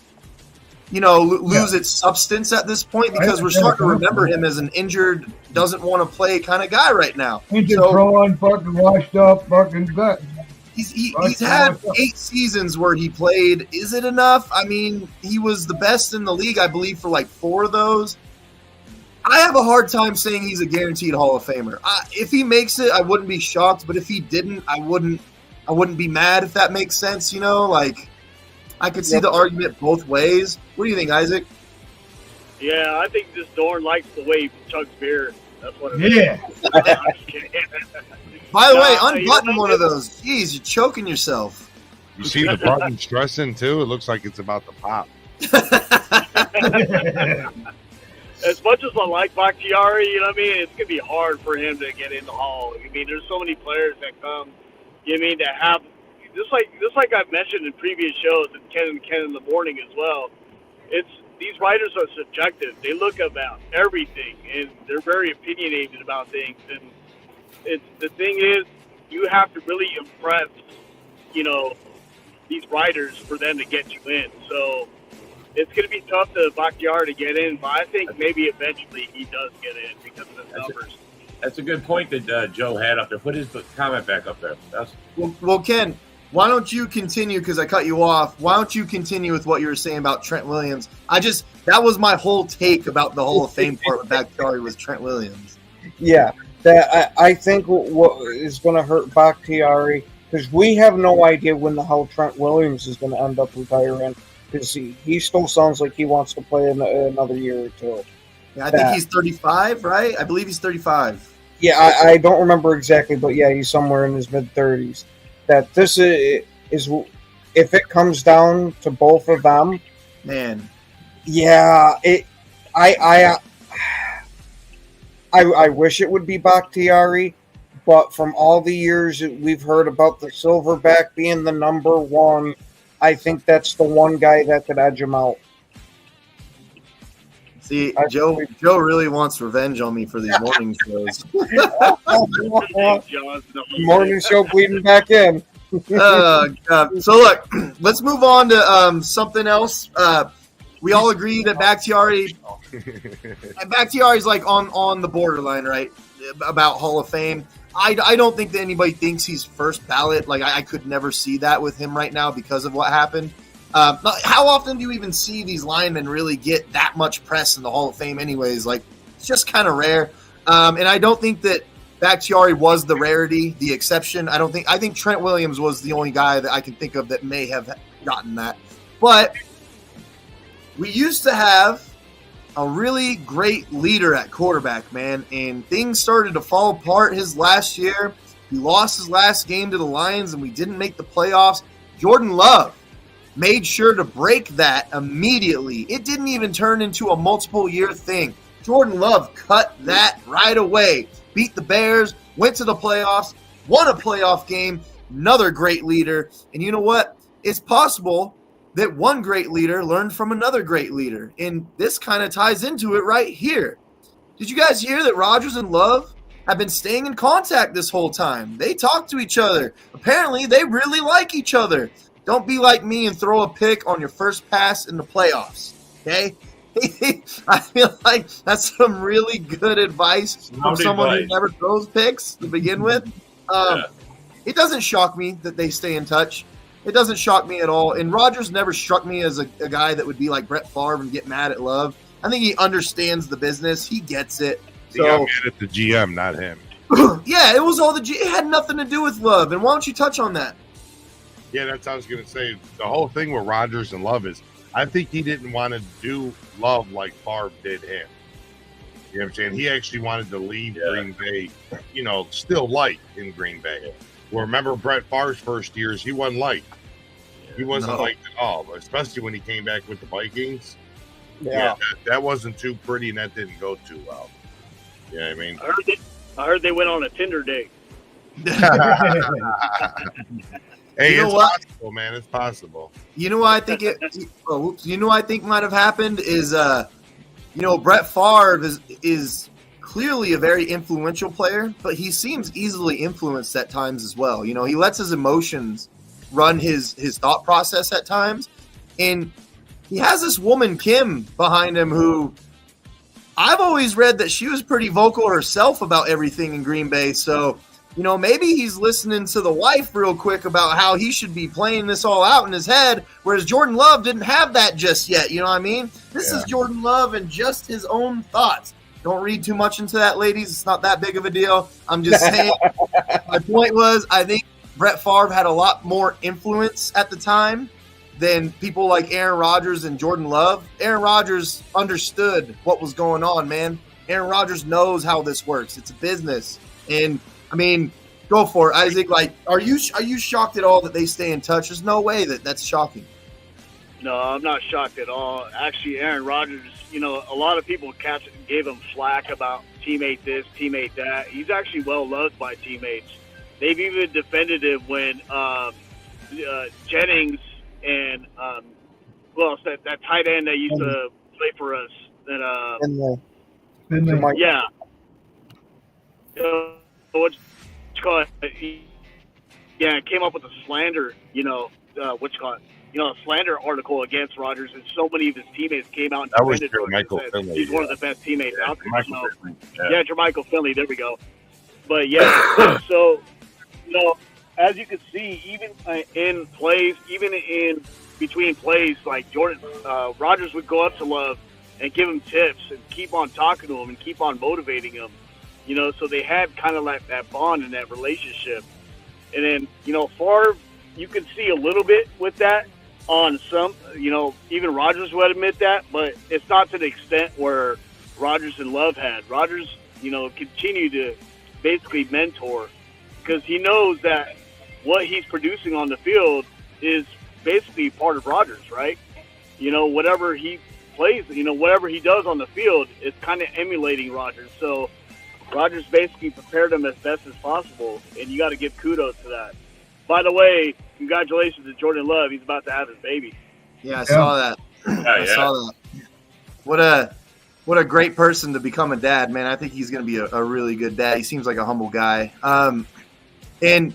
its substance at this point because we're starting to remember him as an injured, doesn't want to play kind of guy right now. Injured, throwing, fucking washed up, fucking gut. He's had 8 seasons where he played. Is it enough? I mean, he was the best in the league, I believe, for like 4 of those. I have a hard time saying he's a guaranteed Hall of Famer. If he makes it, I wouldn't be shocked. But if he didn't, I wouldn't be mad, if that makes sense. You know, like I could see the argument both ways. What do you think, Isaac? Yeah, I think this Dorn likes the way he chugs beer. That's what it Yeah. By the way, unbutton one of those. Jeez, you're choking yourself. You see the button stressing too? It looks like it's about to pop. As much as I like Bakhtiari, you know what I mean, it's going to be hard for him to get in the Hall. I mean, there's so many players that come, you know what I mean, that have, just like I've mentioned in previous shows, and Ken in the morning as well, these writers are subjective. They look about everything, and they're very opinionated about things. And the thing is, you have to really impress, you know, these writers for them to get you in. So it's going to be tough to Bakhtiari to get in, but I think maybe eventually he does get in because of the numbers. That's a good point that Joe had up there. Put his comment back up there. Well, Ken, why don't you continue, because I cut you off. Why don't you continue with what you were saying about Trent Williams? That was my whole take about the Hall of Fame part with Bakhtiari was Trent Williams. Yeah, I think what is going to hurt Bakhtiari, because we have no idea when the hell Trent Williams is going to end up retiring, because he still sounds like he wants to play another year or two. Yeah, I think he's 35, right? I believe he's 35. Yeah, I don't remember exactly, but yeah, he's somewhere in his mid-30s. That this is if it comes down to both of them, man. Yeah, I wish it would be Bakhtiari, but from all the years that we've heard about the Silverback being the number one, I think that's the one guy that could edge him out. See, Joe really wants revenge on me for these morning shows. Morning show bleeding back in. So look, let's move on to something else. We all agree that Bakhtiari's like on the borderline, right? About Hall of Fame. I don't think that anybody thinks he's first ballot. Like I could never see that with him right now because of what happened. How often do you even see these linemen really get that much press in the Hall of Fame anyways? Like, it's just kind of rare. And I don't think that Bakhtiari was the rarity, the exception. I think Trent Williams was the only guy that I can think of that may have gotten that. But we used to have a really great leader at quarterback, man, and things started to fall apart his last year. He lost his last game to the Lions, and we didn't make the playoffs. Jordan Love made sure to break that immediately. It didn't even turn into a multiple-year thing. Jordan Love cut that right away. Beat the Bears, went to the playoffs, won a playoff game, another great leader. And you know what? It's possible that one great leader learned from another great leader. And this kind of ties into it right here. Did you guys hear that Rodgers and Love have been staying in contact this whole time? They talk to each other. Apparently, they really like each other. Don't be like me and throw a pick on your first pass in the playoffs, okay? I feel like that's some really good advice from someone who never throws picks to begin with. It doesn't shock me that they stay in touch. It doesn't shock me at all. And Rodgers never struck me as a guy that would be like Brett Favre and get mad at Love. I think he understands the business. He gets it. He got mad at the GM, not him. Yeah, it was all it had nothing to do with Love. And why don't you touch on that? Yeah, that's what I was going to say. The whole thing with Rodgers and Love is I think he didn't want to do Love like Favre did him. You know what I'm saying? He actually wanted to leave Green Bay, still light in Green Bay. Well, remember Brett Favre's first years, he wasn't light. He wasn't light at all, especially when he came back with the Vikings. Yeah, that wasn't too pretty, and that didn't go too well. You know what I mean? I heard they went on a Tinder date. Hey, it's possible, man. It's possible. You know what I think I think might have happened is, Brett Favre is clearly a very influential player, but he seems easily influenced at times as well. You know, he lets his emotions run his thought process at times, and he has this woman Kim behind him who I've always read that she was pretty vocal herself about everything in Green Bay. So maybe he's listening to the wife real quick about how he should be playing this all out in his head, whereas Jordan Love didn't have that just yet. You know what I mean? This is Jordan Love and just his own thoughts. Don't read too much into that, ladies. It's not that big of a deal. I'm just saying. My point was, I think Brett Favre had a lot more influence at the time than people like Aaron Rodgers and Jordan Love. Aaron Rodgers understood what was going on, man. Aaron Rodgers knows how this works. It's a business. And, I mean, go for it, Isaac. Like, are you shocked at all that they stay in touch? There's no way that's shocking. No, I'm not shocked at all. Actually, Aaron Rodgers, a lot of people gave him flack about teammate this, teammate that. He's actually well loved by teammates. They've even defended him when Jennings and that tight end that used to play for us. And yeah. What you call it? Yeah, came up with a slander. A slander article against Rodgers, and so many of his teammates came out and defended him. Jermichael Finley. He's one of the best teammates out there. Jermichael Finley. There we go. But yeah, so as you can see, even in plays, even in between plays, like Rodgers would go up to Love and give him tips and keep on talking to him and keep on motivating him. So they had kind of like that bond and that relationship. And then Favre, you can see a little bit with that. On some, even Rodgers would admit that, but it's not to the extent where Rodgers and Love had. Rodgers, continue to basically mentor because he knows that what he's producing on the field is basically part of Rodgers, right? Whatever he plays, whatever he does on the field is kind of emulating Rodgers. So Rodgers basically prepared him as best as possible, and you got to give kudos to that. By the way, congratulations to Jordan Love. He's about to have his baby. Yeah, I saw that. I saw that. What a great person to become a dad, man. I think he's going to be a really good dad. He seems like a humble guy. And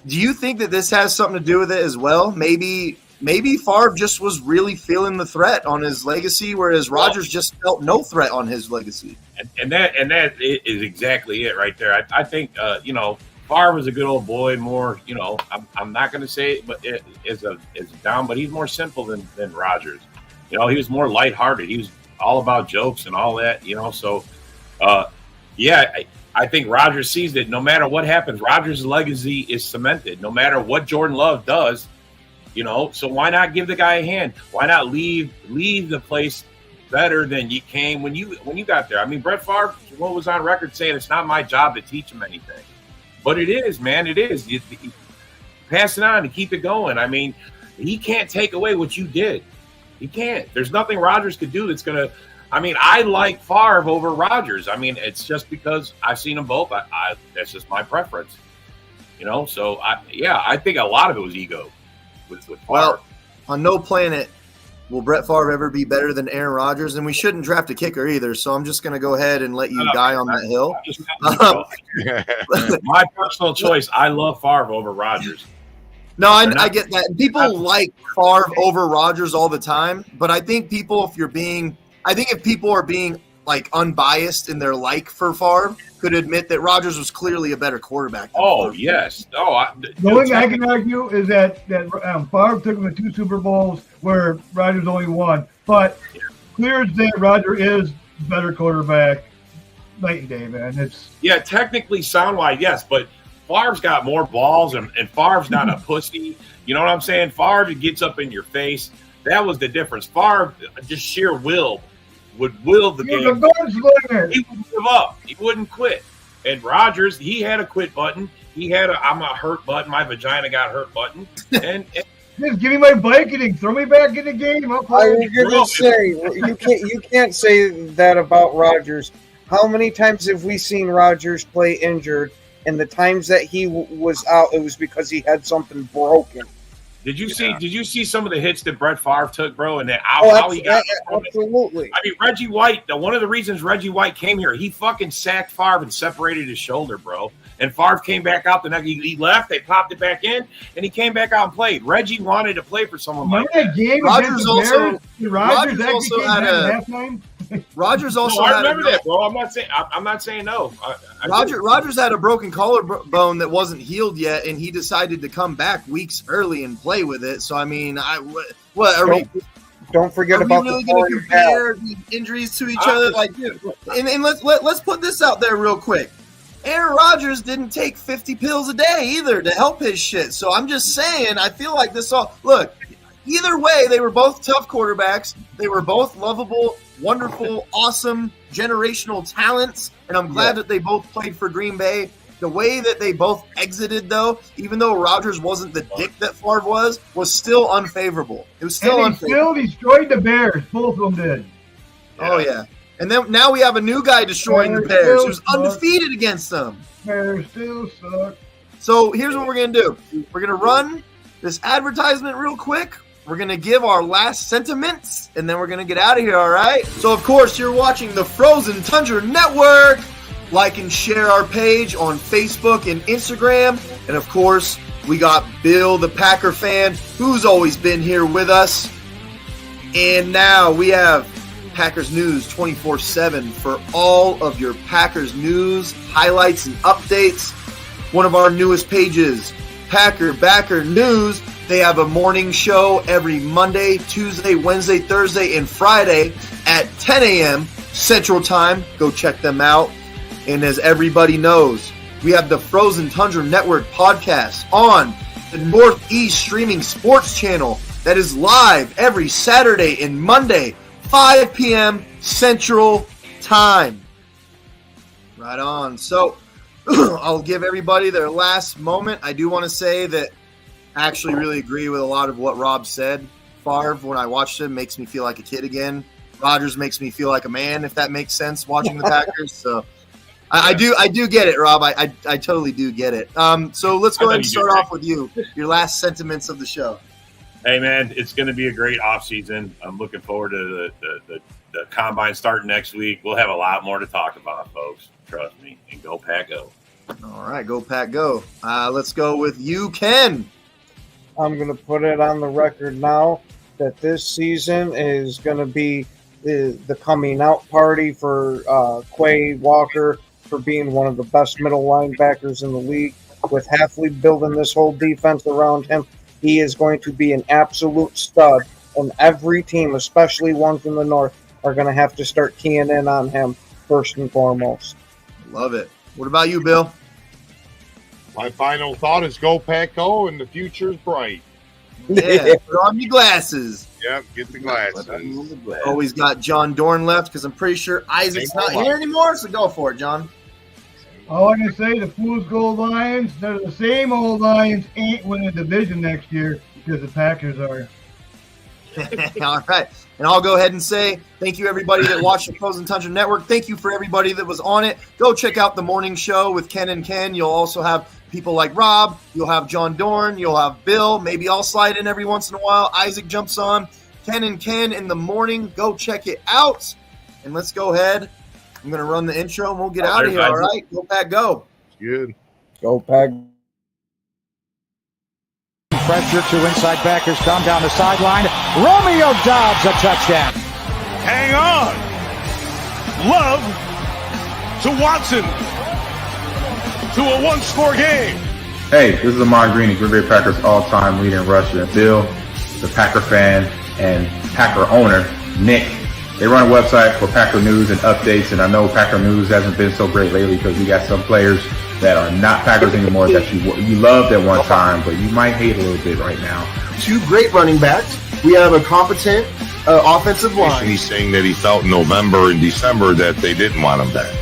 do you think that this has something to do with it as well? Maybe Favre just was really feeling the threat on his legacy, whereas Rodgers just felt no threat on his legacy. And that is exactly it right there. I think, Favre was a good old boy, more, I'm not going to say it, but it is down, but he's more simple than Rodgers. He was more lighthearted. He was all about jokes and all that, so, I think Rodgers sees that no matter what happens, Rodgers' legacy is cemented, no matter what Jordan Love does, so why not give the guy a hand? Why not leave the place better than you came when you got there? I mean, Brett Favre was on record saying it's not my job to teach him anything. But it is, man. It is. You pass it on and keep it going. I mean, he can't take away what you did. He can't. There's nothing Rodgers could do that's going to – I mean, I like Favre over Rodgers. I mean, it's just because I've seen them both. That's just my preference. So, I think a lot of it was ego with Favre. Well, on no planet will Brett Favre ever be better than Aaron Rodgers, and we shouldn't draft a kicker either. So I'm just going to go ahead and let you die on that hill. My personal choice. I love Favre over Rodgers. No, I get that. People like Favre over Rodgers all the time, but I think if people are being like unbiased in their like for Favre, could admit that Rodgers was clearly a better quarterback. Yes. The only thing I can argue is that Favre took him to 2 Super Bowls where Rodgers only won. But clear as day, Rodgers is a better quarterback. Night and day, man. Technically sound-wise, yes, but Favre's got more balls, and Favre's not a pussy. You know what I'm saying? Favre gets up in your face. That was the difference. Favre, just sheer will, would will the game. He wouldn't give up. He wouldn't quit. And Rodgers, he had a quit button. He had I'm a hurt button. My vagina got hurt button. And just give me my blanketing. Throw me back in the game. I was going to say, you can't say that about Rodgers. How many times have we seen Rodgers play injured, and the times that he was out, it was because he had something broken? Did you see some of the hits that Brett Favre took, bro? And how he got absolutely. I mean, Reggie White. One of the reasons Reggie White came here, he fucking sacked Favre and separated his shoulder, bro. And Favre came back out the next. He left. They popped it back in, and he came back out and played. Reggie wanted to play for someone like that. Game Rodgers also actually came back at halftime. Rogers also I had remember that, bro. I'm not saying no. Rogers had a broken collarbone that wasn't healed yet, and he decided to come back weeks early and play with it. So I mean, don't forget about really going to compare these injuries to each other? Like, dude, and let's put this out there real quick. Aaron Rodgers didn't take 50 pills a day either to help his shit. So I'm just saying, I feel like this all look. Either way, they were both tough quarterbacks. They were both lovable, wonderful, awesome, generational talents. And I'm glad that they both played for Green Bay. The way that they both exited, though, even though Rodgers wasn't the dick that Favre was still unfavorable. It was still unfavorable. Still destroyed the Bears. Both of them did. Oh, yeah. And then now we have a new guy destroying the Bears who's undefeated against them. Bears still suck. So here's what we're going to do. We're going to run this advertisement real quick. We're going to give our last sentiments, and then we're going to get out of here, all right? So, of course, you're watching the Frozen Tundra Network. Like and share our page on Facebook and Instagram. And, of course, we got Bill, the Packer fan, who's always been here with us. And now we have Packers News 24/7 for all of your Packers news, highlights, and updates. One of our newest pages, PackerBacker News. They have a morning show every Monday, Tuesday, Wednesday, Thursday, and Friday at 10 a.m. Central Time. Go check them out. And as everybody knows, we have the Frozen Tundra Network podcast on the Northeast Streaming Sports Channel that is live every Saturday and Monday, 5 p.m. Central Time. Right on. So I'll give everybody their last moment. I do want to say that I actually really agree with a lot of what Rob said. Favre, when I watched him, makes me feel like a kid again. Rodgers makes me feel like a man, if that makes sense, watching the Packers. So I do get it, Rob. I totally do get it. So let's go ahead and start off with you. Your last sentiments of the show. Hey, man, it's going to be a great offseason. I'm looking forward to the combine starting next week. We'll have a lot more to talk about, folks. Trust me. And go Pack Go. All right, go Pack Go. Let's go with you, Ken. I'm going to put it on the record now that this season is going to be the coming out party for Quay Walker for being one of the best middle linebackers in the league. With Halfley building this whole defense around him, he is going to be an absolute stud. And every team, especially ones in the North, are going to have to start keying in on him first and foremost. Love it. What about you, Bill? My final thought is go Pack Go, and the future's bright. Yeah, put on your glasses. Yep, get the glasses. Always got John Dorn left because I'm pretty sure Isaac's not here anymore, so go for it, John. All I can say, the Fool's Gold Lions, they're the same old Lions, ain't winning the division next year because the Packers are. All right. And I'll go ahead and say thank you, everybody that watched the Frozen Tundra Network. Thank you for everybody that was on it. Go check out the morning show with Ken and Ken. You'll also have people like Rob. You'll have John Dorn. You'll have Bill. Maybe I'll slide in every once in a while. Isaac jumps on. Ken and Ken in the morning. Go check it out. And let's go ahead. I'm going to run the intro, and we'll get out of here, all right? Go Pack Go. Good. Go Pack. Pressure, two inside backers come down the sideline. Romeo Dobbs, a touchdown. Hang on. Love to Watson to a one-score game. Hey, this is Ahman Green, Green Bay Packers all-time leader in Russia. Bill, the Packer fan, and Packer owner, Nick. They run a website for Packer news and updates, and I know Packer news hasn't been so great lately because we got some players that are not Packers anymore that you loved at one time, but you might hate a little bit right now. Two great running backs. We have a competent offensive line. He's saying that he felt in November and December that they didn't want him back.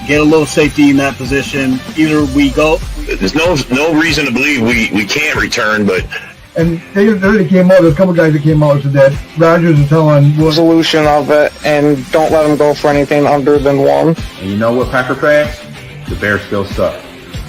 Get a little safety in that position. Either we go. There's no reason to believe we can't return, but. And they came out. There's a couple guys that came out and said that Rodgers is telling what Solution of it, and don't let them go for anything under than one. And you know what, Packer fans? The Bears still suck.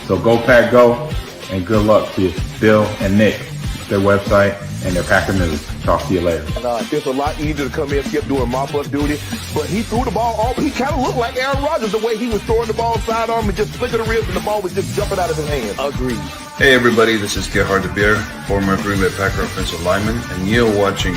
So go Pack Go, and good luck to Bill and Nick, their website, and their Packer news. Talk to you later. It's a lot easier to come in and skip doing mop-up duty, but he threw the ball he kind of looked like Aaron Rodgers the way he was throwing the ball sidearm and just flicking the ribs, and the ball was just jumping out of his hand. Agreed. Hey everybody, this is Gerhard de Beer, former Green Bay Packer offensive lineman, and you're watching